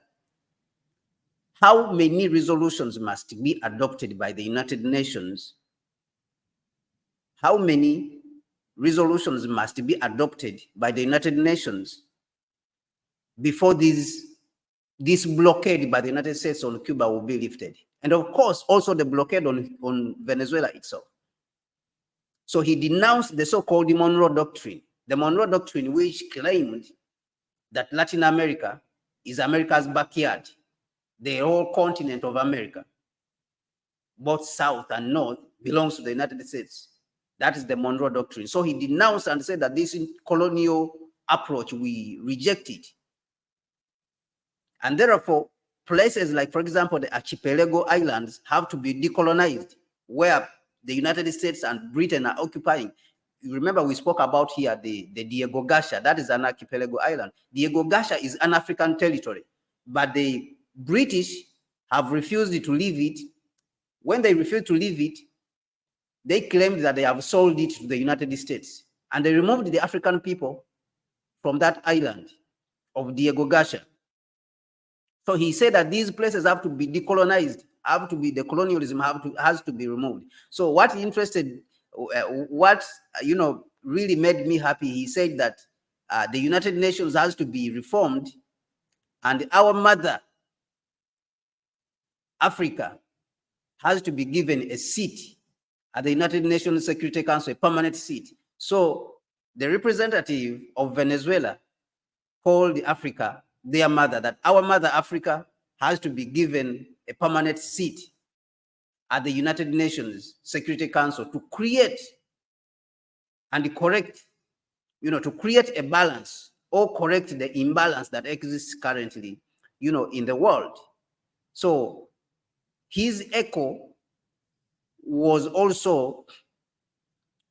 how many resolutions must be adopted by the United Nations? How many resolutions must be adopted by the United Nations before this blockade by the United States on Cuba will be lifted? And of course, also the blockade on Venezuela itself. So he denounced the so-called Monroe Doctrine, the Monroe Doctrine, which claimed that Latin America is America's backyard, the whole continent of America, both South and North, belongs to the United States. That is the Monroe Doctrine. So he denounced and said that this colonial approach, we reject it. And therefore, places like, for example, the archipelago islands have to be decolonized, where the United States and Britain are occupying. You remember we spoke about here the Diego Garcia. That is an archipelago island. Diego Garcia is an African territory, but the British have refused to leave it. When they refused to leave it, they claimed that they have sold it to the United States, and they removed the African people from that island of Diego Garcia. So he said that these places have to be decolonized, have to be, the colonialism has to be removed. So what really made me happy, he said that the United Nations has to be reformed, and our mother, Africa, has to be given a seat at the United Nations Security Council, a permanent seat. So the representative of Venezuela called Africa their mother, that our mother Africa has to be given a permanent seat at the United Nations Security Council to create and correct, to create a balance or correct the imbalance that exists currently, in the world. So his echo was also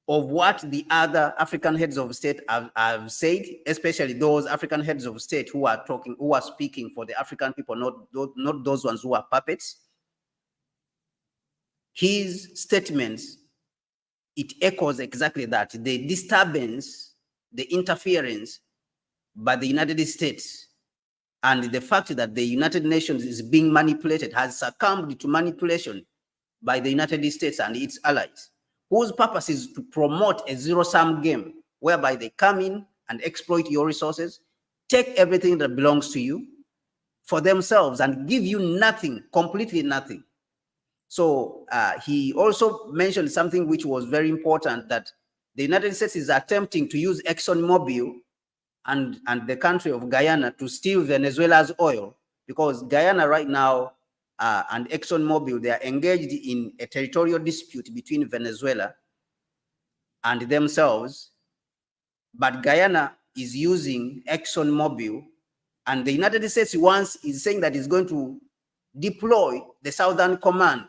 of what the other African heads of state have said, especially those African heads of state who are speaking for the African people, not those ones who are puppets. His statements, it echoes exactly that. The disturbance, the interference by the United States, and the fact that the United Nations is being manipulated, has succumbed to manipulation by the United States and its allies, whose purpose is to promote a zero-sum game whereby they come in and exploit your resources, take everything that belongs to you for themselves and give you nothing, completely nothing. So he also mentioned something which was very important, that the United States is attempting to use ExxonMobil and the country of Guyana to steal Venezuela's oil, because Guyana right now and ExxonMobil, they are engaged in a territorial dispute between Venezuela and themselves. But Guyana is using ExxonMobil, and the United States is saying that it's going to deploy the Southern Command.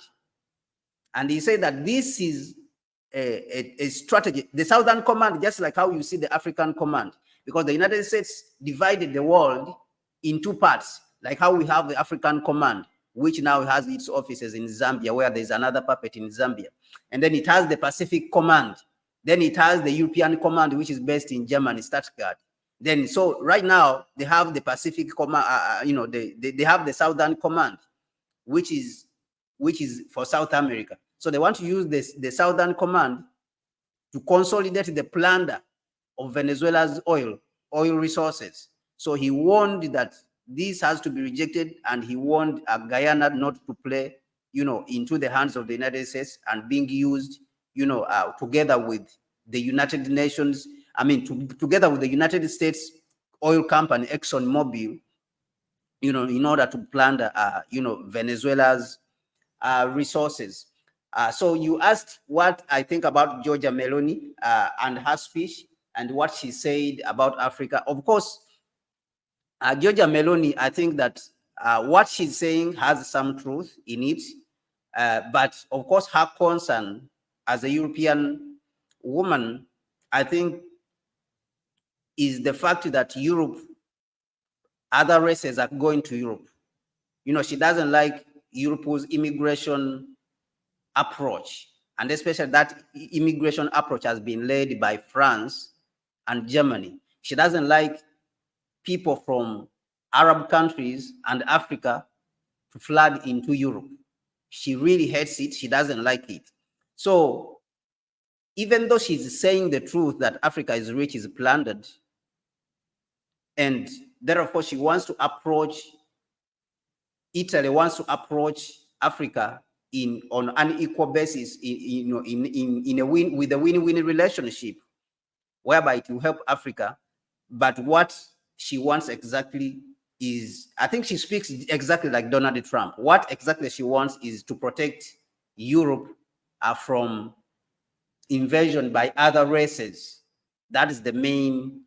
And he said that this is a strategy. The Southern Command, just like how you see the African Command, because the United States divided the world in two parts, like how we have the African Command, which now has its offices in Zambia, where there's another puppet in Zambia. And then it has the Pacific Command. Then it has the European Command, which is based in Germany, Stuttgart. Then, so right now, they have the Pacific Command, they have the Southern Command, which is for South America. So they want to use the Southern Command to consolidate the plunder of Venezuela's oil resources. So he warned that this has to be rejected, and he warned Guyana not to play, into the hands of the United States and being used, together with the United Nations, together with the United States oil company, ExxonMobil, in order to plunder, Venezuela's resources. So you asked what I think about Giorgia Meloni and her speech and what she said about Africa. Of course, Giorgia Meloni, I think that what she's saying has some truth in it. But of course, her concern as a European woman, I think, is the fact that Europe, other races are going to Europe. She doesn't like Europe's immigration approach, and especially that immigration approach has been led by France and Germany. She doesn't like people from Arab countries and Africa to flood into Europe. She really hates it. She doesn't like it. So even though she's saying the truth that Africa is rich, is plundered, and therefore she wants to approach, Italy wants to approach Africa on an equal basis, in a with a win-win relationship, whereby it will help Africa. But what she wants exactly is, I think she speaks exactly like Donald Trump. What exactly she wants is to protect Europe from invasion by other races. That is the main,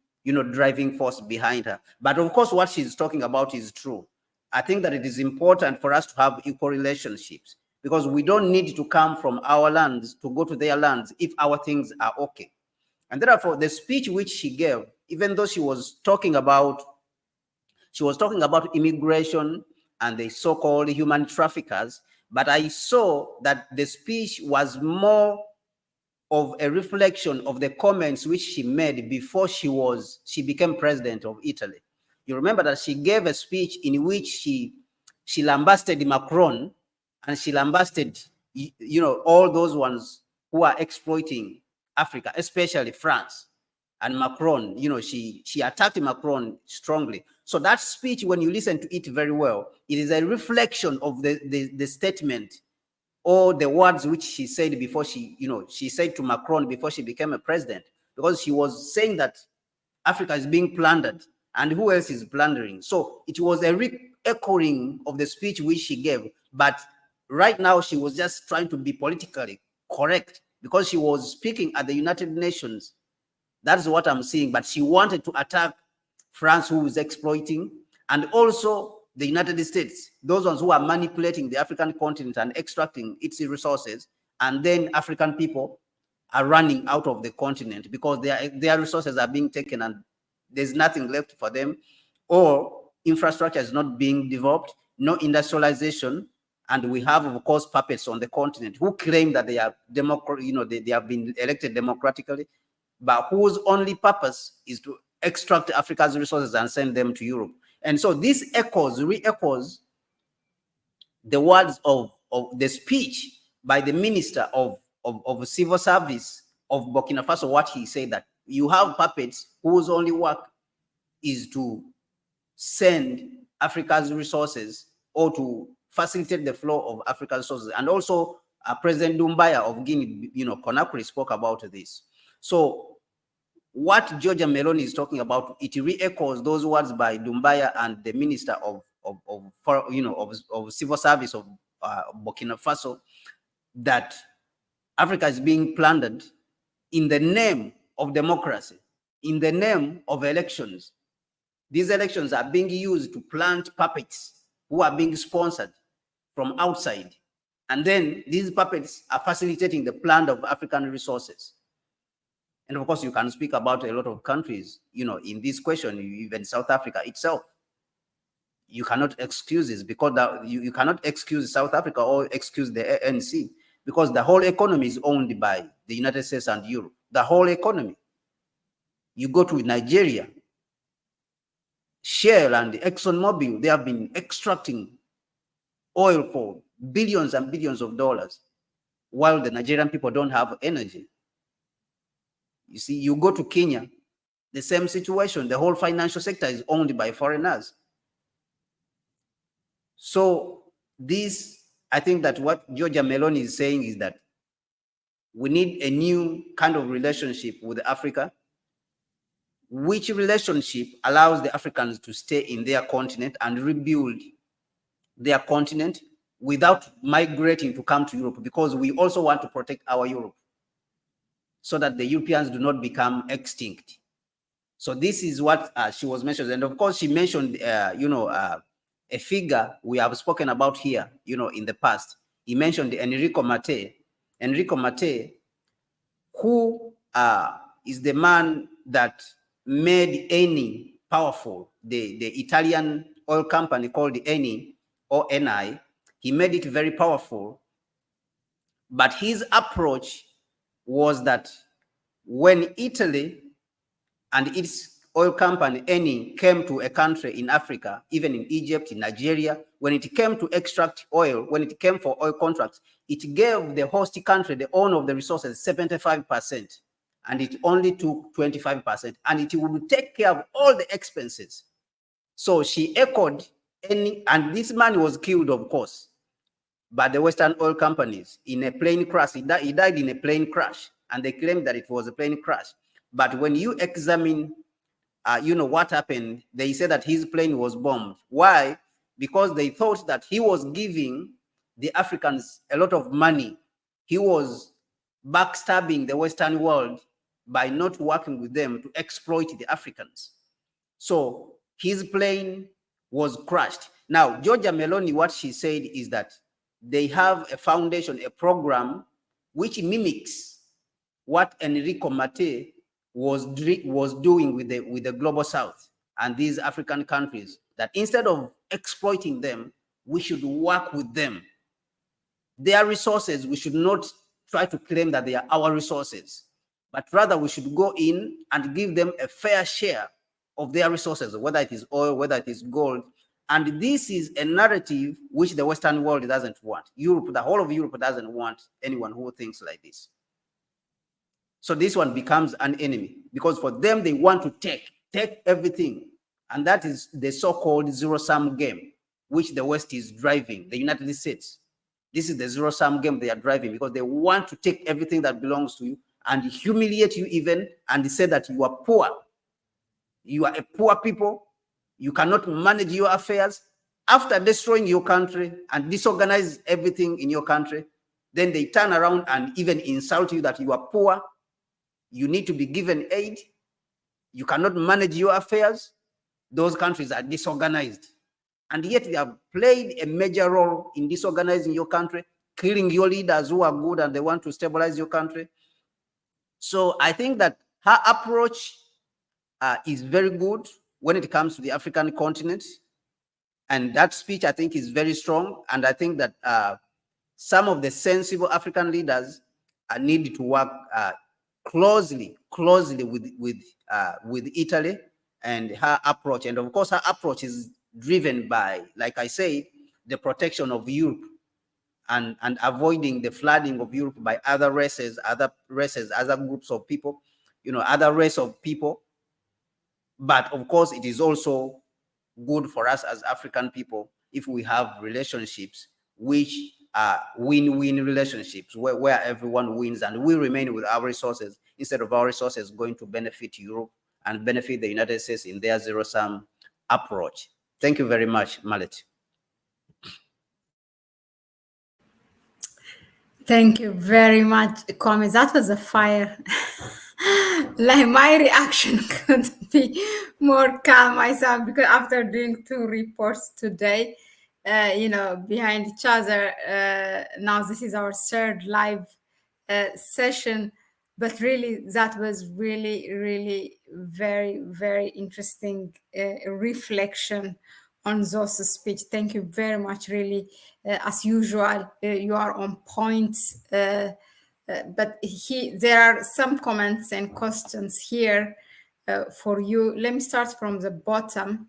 driving force behind her. But of course, what she's talking about is true. I think that it is important for us to have equal relationships, because we don't need to come from our lands to go to their lands if our things are okay. And therefore, the speech which she gave, even though she was talking about immigration and the so-called human traffickers, but I saw that the speech was more of a reflection of the comments which she made before she became president of Italy. You remember that she gave a speech in which she lambasted Macron, and she lambasted, all those ones who are exploiting Africa, especially France and Macron. She attacked Macron strongly. So that speech, when you listen to it very well, it is a reflection of the statement or the words which she said before she said to Macron before she became a president. because she was saying that Africa is being plundered, and who else is plundering? So it was a re-echoing of the speech which she gave, but right now she was just trying to be politically correct because she was speaking at the United Nations. That's what I'm seeing. But she wanted to attack France, who is exploiting, and also the United States, those ones who are manipulating the African continent and extracting its resources, and then African people are running out of the continent because their resources are being taken and there's nothing left for them, or infrastructure is not being developed, no industrialization. And we have, of course, puppets on the continent who claim that they are they have been elected democratically, but whose only purpose is to extract Africa's resources and send them to Europe. And so this re-echoes the words of the speech by the minister of civil service of Burkina Faso, what he said, that you have puppets whose only work is to send Africa's resources or to facilitate the flow of African resources. And also President Doumbouya of Guinea, Conakry, spoke about this. So what Georgia Meloni is talking about, it re-echoes those words by Doumbouya and the minister of civil service of Burkina Faso, that Africa is being plundered in the name of democracy, in the name of elections. These elections are being used to plant puppets who are being sponsored from outside. And then these puppets are facilitating the plunder of African resources. And of course, you can speak about a lot of countries, in this question, even South Africa itself. You cannot excuse this because you cannot excuse South Africa or excuse the ANC, because the whole economy is owned by the United States and Europe. The whole economy. You go to Nigeria, Shell and ExxonMobil, they have been extracting oil for billions and billions of dollars, while the Nigerian people don't have energy. You see, you go to Kenya, the same situation. The whole financial sector is owned by foreigners. So this, I think that what Georgia Meloni is saying is that we need a new kind of relationship with Africa, which relationship allows the Africans to stay in their continent and rebuild their continent without migrating to come to Europe, because we also want to protect our Europe so that the Europeans do not become extinct. So this is what she was mentioning. And of course, she mentioned, a figure we have spoken about here, in the past. He mentioned Enrico Mattei. Enrico Mattei, who is the man that made Eni powerful, the Italian oil company called Eni or Ni. He made it very powerful. But his approach was that when Italy and its oil company Eni came to a country in Africa, even in Egypt, in Nigeria, when it came to extract oil, when it came for oil contracts, it gave the host country, the owner of the resources, 75%, and it only took 25%, and it would take care of all the expenses. So she echoed Eni, and this man was killed, of course, by the Western oil companies in a plane crash. He died in a plane crash, and they claimed that it was a plane crash. But when you examine, what happened, they said that his plane was bombed. Why? Because they thought that he was giving the Africans a lot of money. He was backstabbing the Western world by not working with them to exploit the Africans. So his plane was crashed. Now, Georgia Meloni, what she said is that they have a foundation, a program which mimics what Enrico Mattei was doing with the global South and these African countries, that instead of exploiting them, we should work with them. Their resources, we should not try to claim that they are our resources, but rather we should go in and give them a fair share of their resources, whether it is oil, whether it is gold. And this is a narrative which the Western world doesn't want. Europe, the whole of Europe doesn't want anyone who thinks like this. So this one becomes an enemy, because for them, they want to take everything. And that is the so-called zero-sum game, which the West is driving, the United States. This is the zero-sum game they are driving, because they want to take everything that belongs to you and humiliate you even, and say that you are poor. You are a poor people. You cannot manage your affairs. After destroying your country and disorganize everything in your country, then they turn around and even insult you that you are poor. You need to be given aid. You cannot manage your affairs. Those countries are disorganized. And yet they have played a major role in disorganizing your country, killing your leaders who are good and they want to stabilize your country. So I think that her approach is very good when it comes to the African continent. And that speech, I think, is very strong. And I think that some of the sensible African leaders need to work closely with Italy and her approach. And of course, her approach is driven by, like I say, the protection of Europe and avoiding the flooding of Europe by other races, other groups of people, other race of people. But of course, it is also good for us as African people if we have relationships which are win-win relationships where everyone wins and we remain with our resources instead of our resources going to benefit Europe and benefit the United States in their zero-sum approach. Thank you very much, Mahlet. Thank you very much, Kwame. That was a fire. Like my reaction could be more calm myself because after doing 2 reports today, behind each other, now this is our third live session. But really, that was really, really very, very interesting reflection on those speech. Thank you very much. Really, as usual, you are on point. But there are some comments and questions here for you. Let me start from the bottom.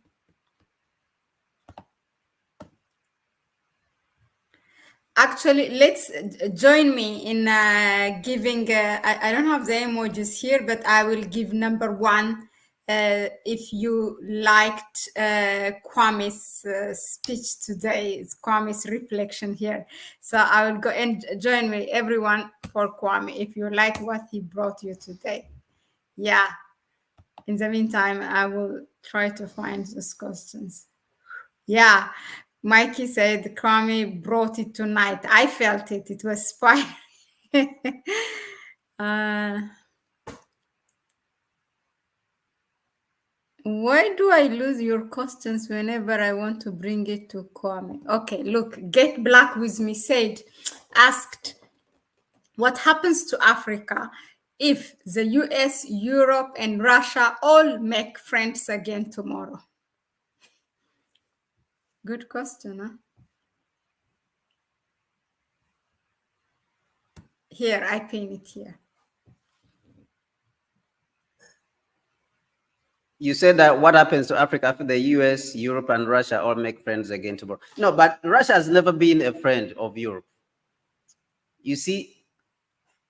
Actually, let's join me in giving, I don't have the emojis here, but I will give number 1 if you liked Kwame's speech today. It's Kwame's reflection here. So I will go and join me, everyone, for Kwame, if you like what he brought you today. Yeah. In the meantime, I will try to find those questions. Yeah. Mikey said Kwame brought it tonight. I felt it. It was fine. Why do I lose your questions whenever I want to bring it to Kwame? Okay, look, Get Black With Me said, asked, what happens to Africa if the US, Europe, and Russia all make friends again tomorrow? Good question, huh? Here, I pin it here. You said that what happens to Africa after the US, Europe, and Russia all make friends again tomorrow? No, but Russia has never been a friend of Europe. You see,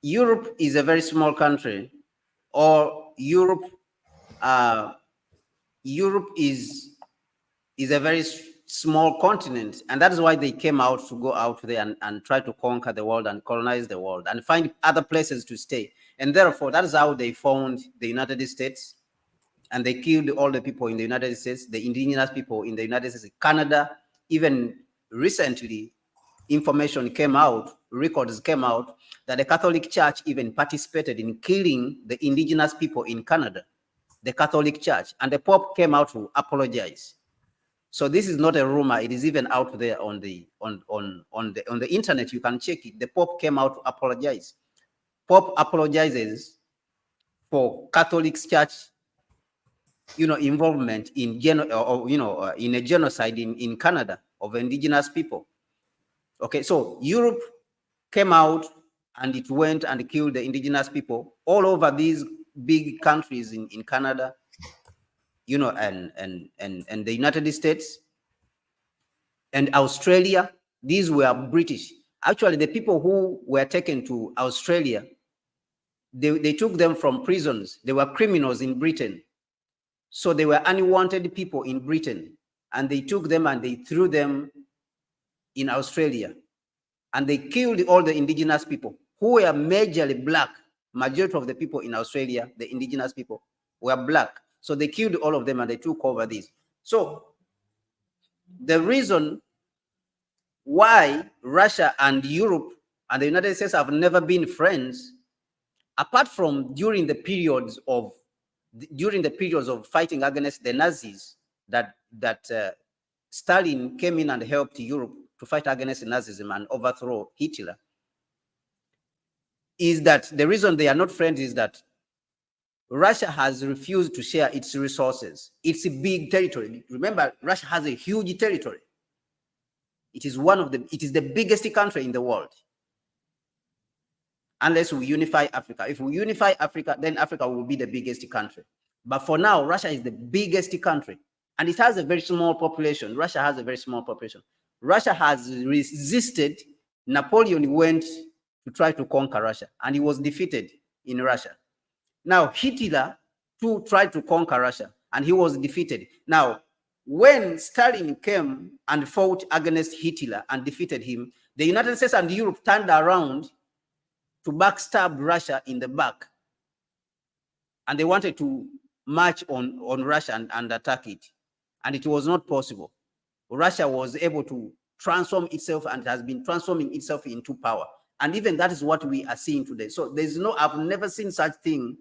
Europe is a very small country, or Europe is a very small continent, and that is why they came out to go out there and try to conquer the world and colonize the world and find other places to stay. And therefore, that is how they found the United States, and they killed all the people in the United States, the indigenous people in the United States, Canada. Even recently, information came out, records came out, that the Catholic Church even participated in killing the indigenous people in Canada, the Catholic Church, and the Pope came out to apologize. So this is not a rumor; it is even out there on the internet. You can check it. The Pope came out to apologize. Pope apologizes for Catholic Church, involvement in in a genocide in Canada of indigenous people. Okay, so Europe came out and it went and killed the indigenous people all over these big countries in Canada, and the United States and Australia. These were British. Actually, the people who were taken to Australia, they took them from prisons. They were criminals in Britain. So they were unwanted people in Britain, and they took them and they threw them in Australia, and they killed all the indigenous people who were majorly black majority of the people in Australia, the indigenous people, were black. So they killed all of them and they took over this. So the reason why Russia and Europe and the United States have never been friends, apart from during the periods of fighting against the Nazis, that Stalin came in and helped Europe to fight against Nazism and overthrow Hitler, is that the reason they are not friends is that Russia has refused to share its resources. It's a big territory. Remember, Russia has a huge territory. It is the biggest country in the world. Unless we unify Africa. If we unify Africa, then Africa will be the biggest country. But for now, Russia is the biggest country. And it has a very small population. Russia has a very small population. Russia has resisted. Napoleon went to try to conquer Russia, and he was defeated in Russia. Now, Hitler too tried to conquer Russia, and he was defeated. Now, when Stalin came and fought against Hitler and defeated him, the United States and Europe turned around to backstab Russia in the back. And they wanted to march on Russia and attack it. And it was not possible. Russia was able to transform itself and has been transforming itself into power. And even that is what we are seeing today. So I've never seen such thing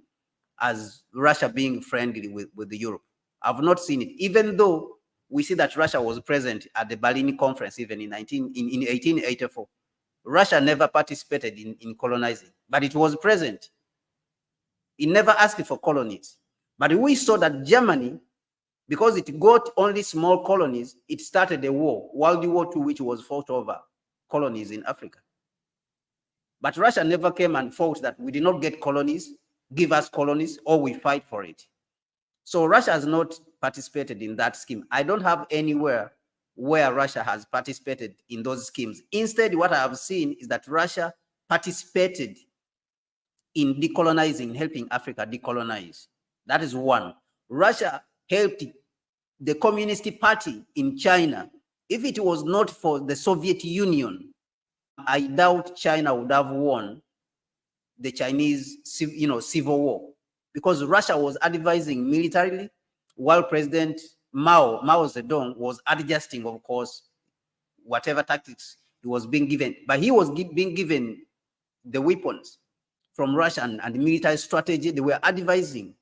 as Russia being friendly with Europe. I've not seen it, even though we see that Russia was present at the Berlin Conference even in 1884. Russia never participated in colonizing, but it was present. It never asked for colonies. But we saw that Germany, because it got only small colonies, it started a war, World War II, which was fought over colonies in Africa. But Russia never came and fought that we did not get colonies, give us colonies, or we fight for it. So Russia has not participated in that scheme. I don't have anywhere where Russia has participated in those schemes. Instead, what I have seen is that Russia participated in decolonizing, helping Africa decolonize. That is one. Russia helped the Communist Party in China. If it was not for the Soviet Union, I doubt China would have won the Chinese, civil war, because Russia was advising militarily, while President Mao Zedong was adjusting, of course, whatever tactics he was being given. But he was being given the weapons from Russia and the military strategy. They were advising.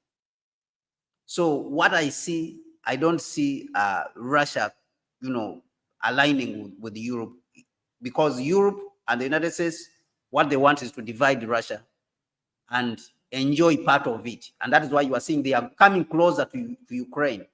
So what I see, I don't see Russia, aligning with Europe, because Europe and the United States, what they want is to divide Russia and enjoy part of it. And that is why you are seeing they are coming closer to Ukraine,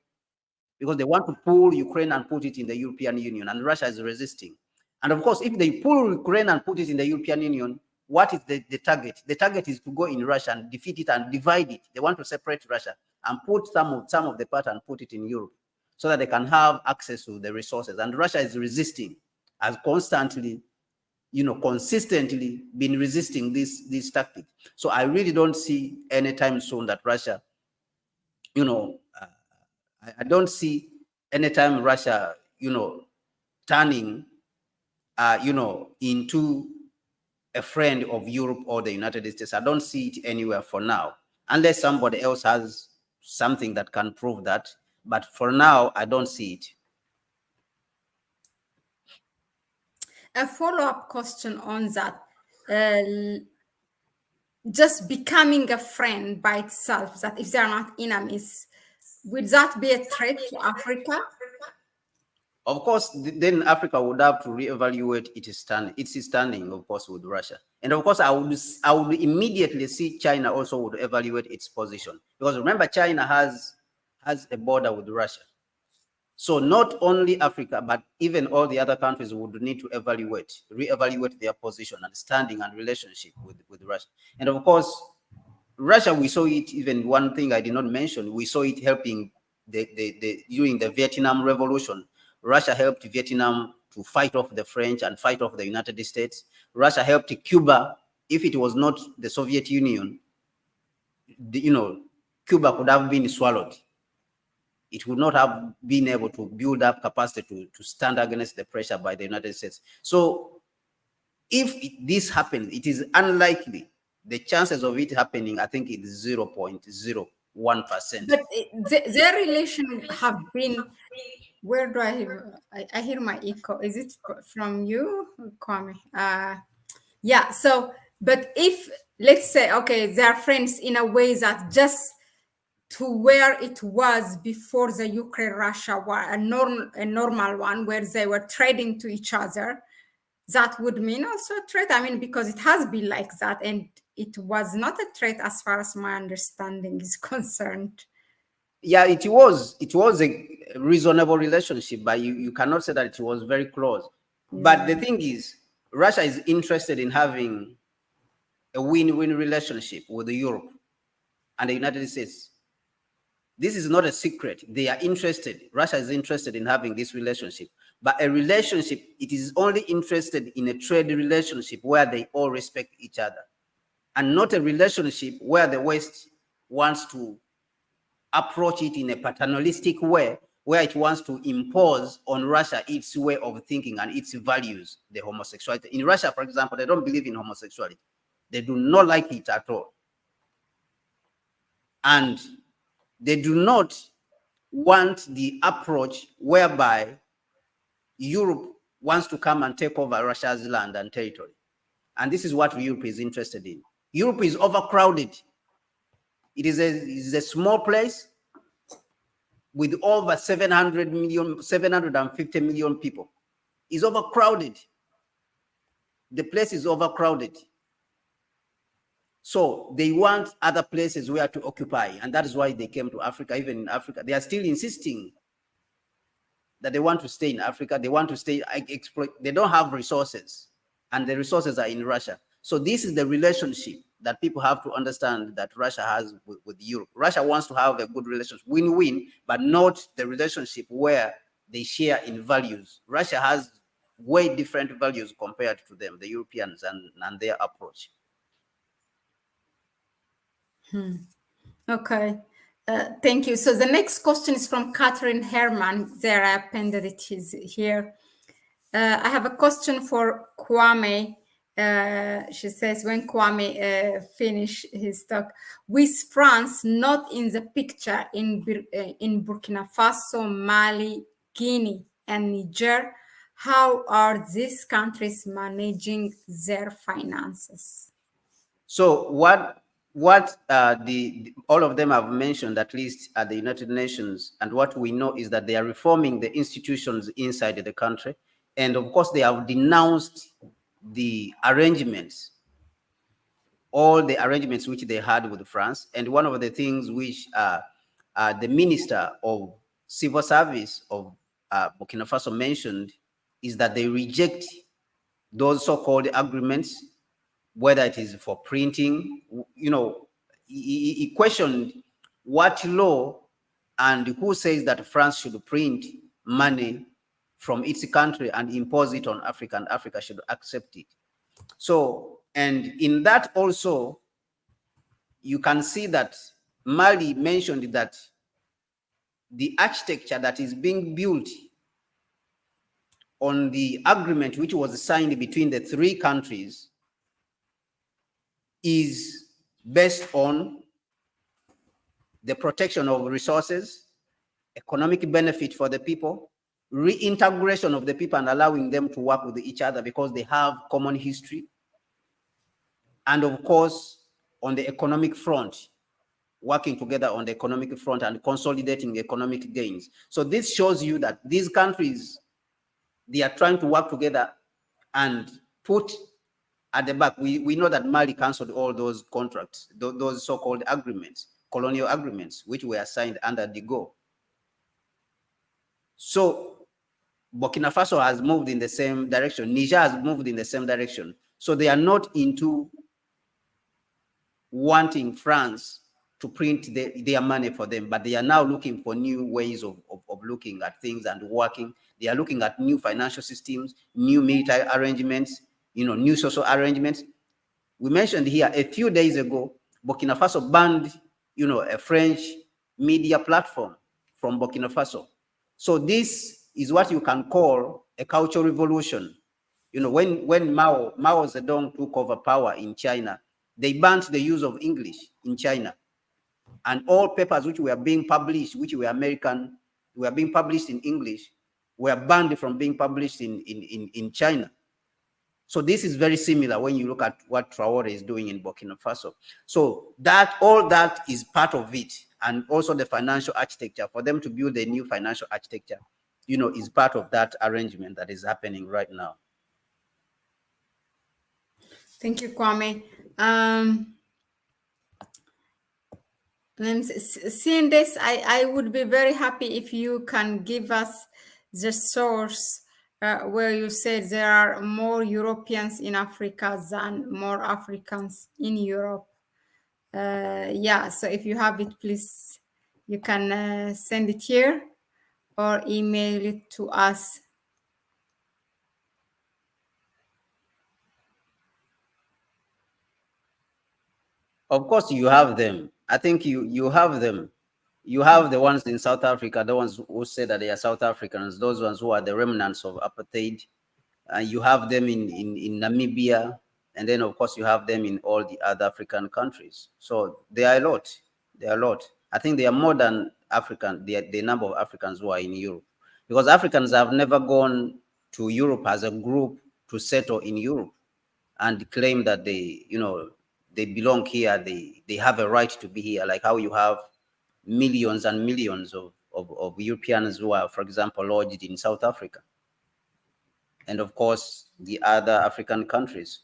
because they want to pull Ukraine and put it in the European Union, and Russia is resisting. And of course, if they pull Ukraine and put it in the European Union, what is the target? The target is to go in Russia and defeat it and divide it. They want to separate Russia and put some of the part and put it in Europe, so that they can have access to the resources. And Russia is resisting, has constantly, consistently been resisting this tactic. So I really don't see anytime soon that Russia, I don't see anytime Russia, turning, into a friend of Europe or the United States. I don't see it anywhere for now, unless somebody else has something that can prove that. But for now, I don't see it. A follow-up question on that. Just becoming a friend by itself, that if they are not enemies, would that be a threat to Africa? Of course, then Africa would have to reevaluate its standing, of course, with Russia. And of course, I would immediately see China also would evaluate its position. Because remember, China has a border with Russia. So not only Africa, but even all the other countries would need to reevaluate their position and standing and relationship with Russia. And of course, Russia, we saw it, even one thing I did not mention, we saw it helping during the Vietnam Revolution. Russia helped Vietnam to fight off the French and fight off the United States. Russia helped Cuba. If it was not the Soviet Union, Cuba could have been swallowed. It would not have been able to build up capacity to stand against the pressure by the United States. So if this happens, it is unlikely the chances of it happening, I think, is 0.01%. But their relation have been. Where do I hear? I hear my echo. Is it from you, Kwame? Yeah. So, but if let's say, okay, they are friends in a way that just to where it was before the Ukraine-Russia war, a normal one where they were trading to each other, that would mean also a threat. I mean, because it has been like that, and it was not a threat as far as my understanding is concerned. Yeah, it was a reasonable relationship, but you cannot say that it was very close. But the Yeah. thing is, Russia is interested in having a win-win relationship with Europe and the United States. This is not a secret. They are interested. Russia is interested in having this relationship. But a relationship, it is only interested in a trade relationship where they all respect each other, and not a relationship where the West wants to approach it in a paternalistic way, where it wants to impose on Russia its way of thinking and its values, the homosexuality. In Russia, for example, they don't believe in homosexuality. They do not like it at all. And they do not want the approach whereby Europe wants to come and take over Russia's land and territory. And this is what Europe is interested in. Europe is overcrowded. It is a small place with over 750 million people. It's overcrowded. The place is overcrowded. So they want other places where to occupy. And that is why they came to Africa. Even in Africa, they are still insisting that they want to stay in Africa. They want to stay, exploit. They don't have resources, and the resources are in Russia. So this is the relationship that people have to understand that Russia has with Europe. Russia wants to have a good relationship, win-win, but not the relationship where they share in values. Russia has way different values compared to them, the Europeans, and their approach. Okay. Thank you. So the next question is from Catherine Herman. There, I appended it here. I have a question for Kwame. She says, when Kwame finish his talk, with France not in the picture in Burkina Faso, Mali, Guinea, and Niger, how are these countries managing their finances? So what all of them have mentioned, at least at the United Nations, and what we know is that they are reforming the institutions inside the country, and of course they have denounced the arrangements, all the arrangements which they had with France. And one of the things which the Minister of Civil Service of Burkina Faso mentioned is that they reject those so-called agreements, whether it is for printing. He questioned what law and who says that France should print money from its country and impose it on Africa, and Africa should accept it. So, and in that also, you can see that Mali mentioned that the architecture that is being built on the agreement which was signed between the three countries is based on the protection of resources, economic benefit for the people, reintegration of the people and allowing them to work with each other because they have common history, and of course, on the economic front, working together on the economic front and consolidating economic gains. So this shows you that these countries, they are trying to work together and put at the back. We know that Mali canceled all those contracts, those so-called agreements, colonial agreements, which were signed under de Gaulle. So Burkina Faso has moved in the same direction. Niger has moved in the same direction. So they are not into wanting France to print their money for them, but they are now looking for new ways of looking at things and working. They are looking at new financial systems, new military arrangements, new social arrangements. We mentioned here a few days ago, Burkina Faso banned, a French media platform from Burkina Faso. So this is what you can call a cultural revolution. When Mao Zedong took over power in China, They banned the use of English in China. And all papers which were being published, which were American, were being published in English, were banned from being published in China. So this is very similar when you look at what Traore is doing in Burkina Faso. So that all that is part of it, and also the financial architecture for them to build a new financial architecture, is part of that arrangement that is happening right now. Thank you, Kwame. And seeing this, I would be very happy if you can give us the source where you said there are more Europeans in Africa than more Africans in Europe. Yeah, so if you have it, please, you can send it here or email it to us. Of course, you have them. I think you have them. You have the ones in South Africa, the ones who say that they are South Africans, those ones who are the remnants of apartheid. You have them in Namibia, and then of course you have them in all the other African countries. So there are a lot. There are a lot. I think they are more than African. The number of Africans who are in Europe, because Africans have never gone to Europe as a group to settle in Europe and claim that they belong here. They have a right to be here, like how you have millions and millions of Europeans who are, for example, lodged in South Africa, and of course the other African countries.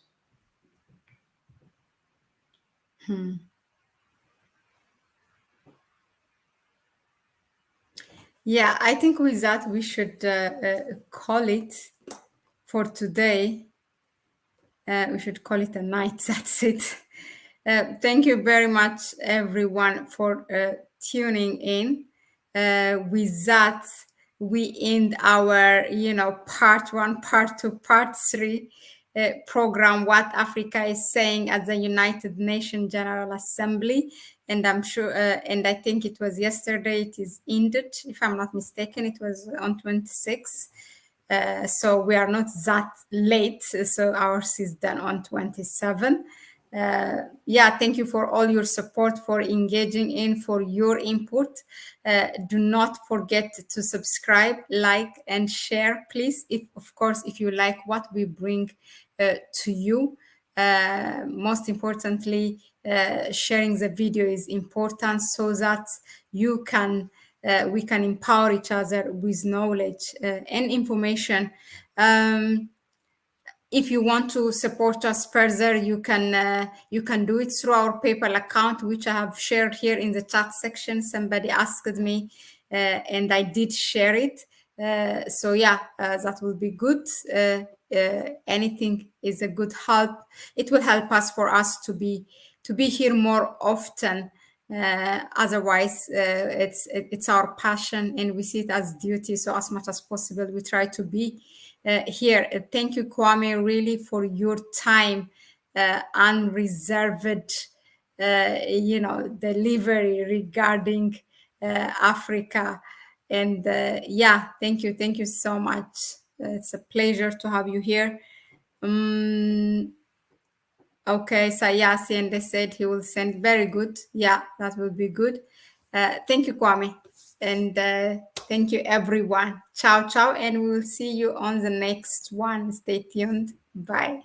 Yeah, I think with that we should call it for today. We should call it a night. That's it. Thank you very much, everyone, for tuning in. With that, we end our, part one, part two, part three program, What Africa is Saying at the United Nations General Assembly. And I'm sure, and I think it was yesterday, it is ended. If I'm not mistaken, it was on 26th. So we are not that late. So ours is done on 27. Yeah, thank you for all your support, for engaging in, for your input. Do not forget to subscribe, like, and share, please. Of course, if you like what we bring to you. Most importantly, sharing the video is important so that you can we can empower each other with knowledge and information. If you want to support us further, you can do it through our PayPal account, which I have shared here in the chat section. Somebody asked me, and I did share it. So yeah, that will be good. Anything is a good help. It will help us for us to be here more often. Otherwise, it's our passion, and we see it as duty. So as much as possible, we try to be here. Thank you, Kwame, really for your time, unreserved, delivery regarding Africa. And yeah, thank you so much. It's a pleasure to have you here. Okay, Sayasi, and they said he will send. Very good. Yeah, that will be good. Thank you, Kwame. And thank you, everyone. Ciao, ciao. And we will see you on the next one. Stay tuned. Bye.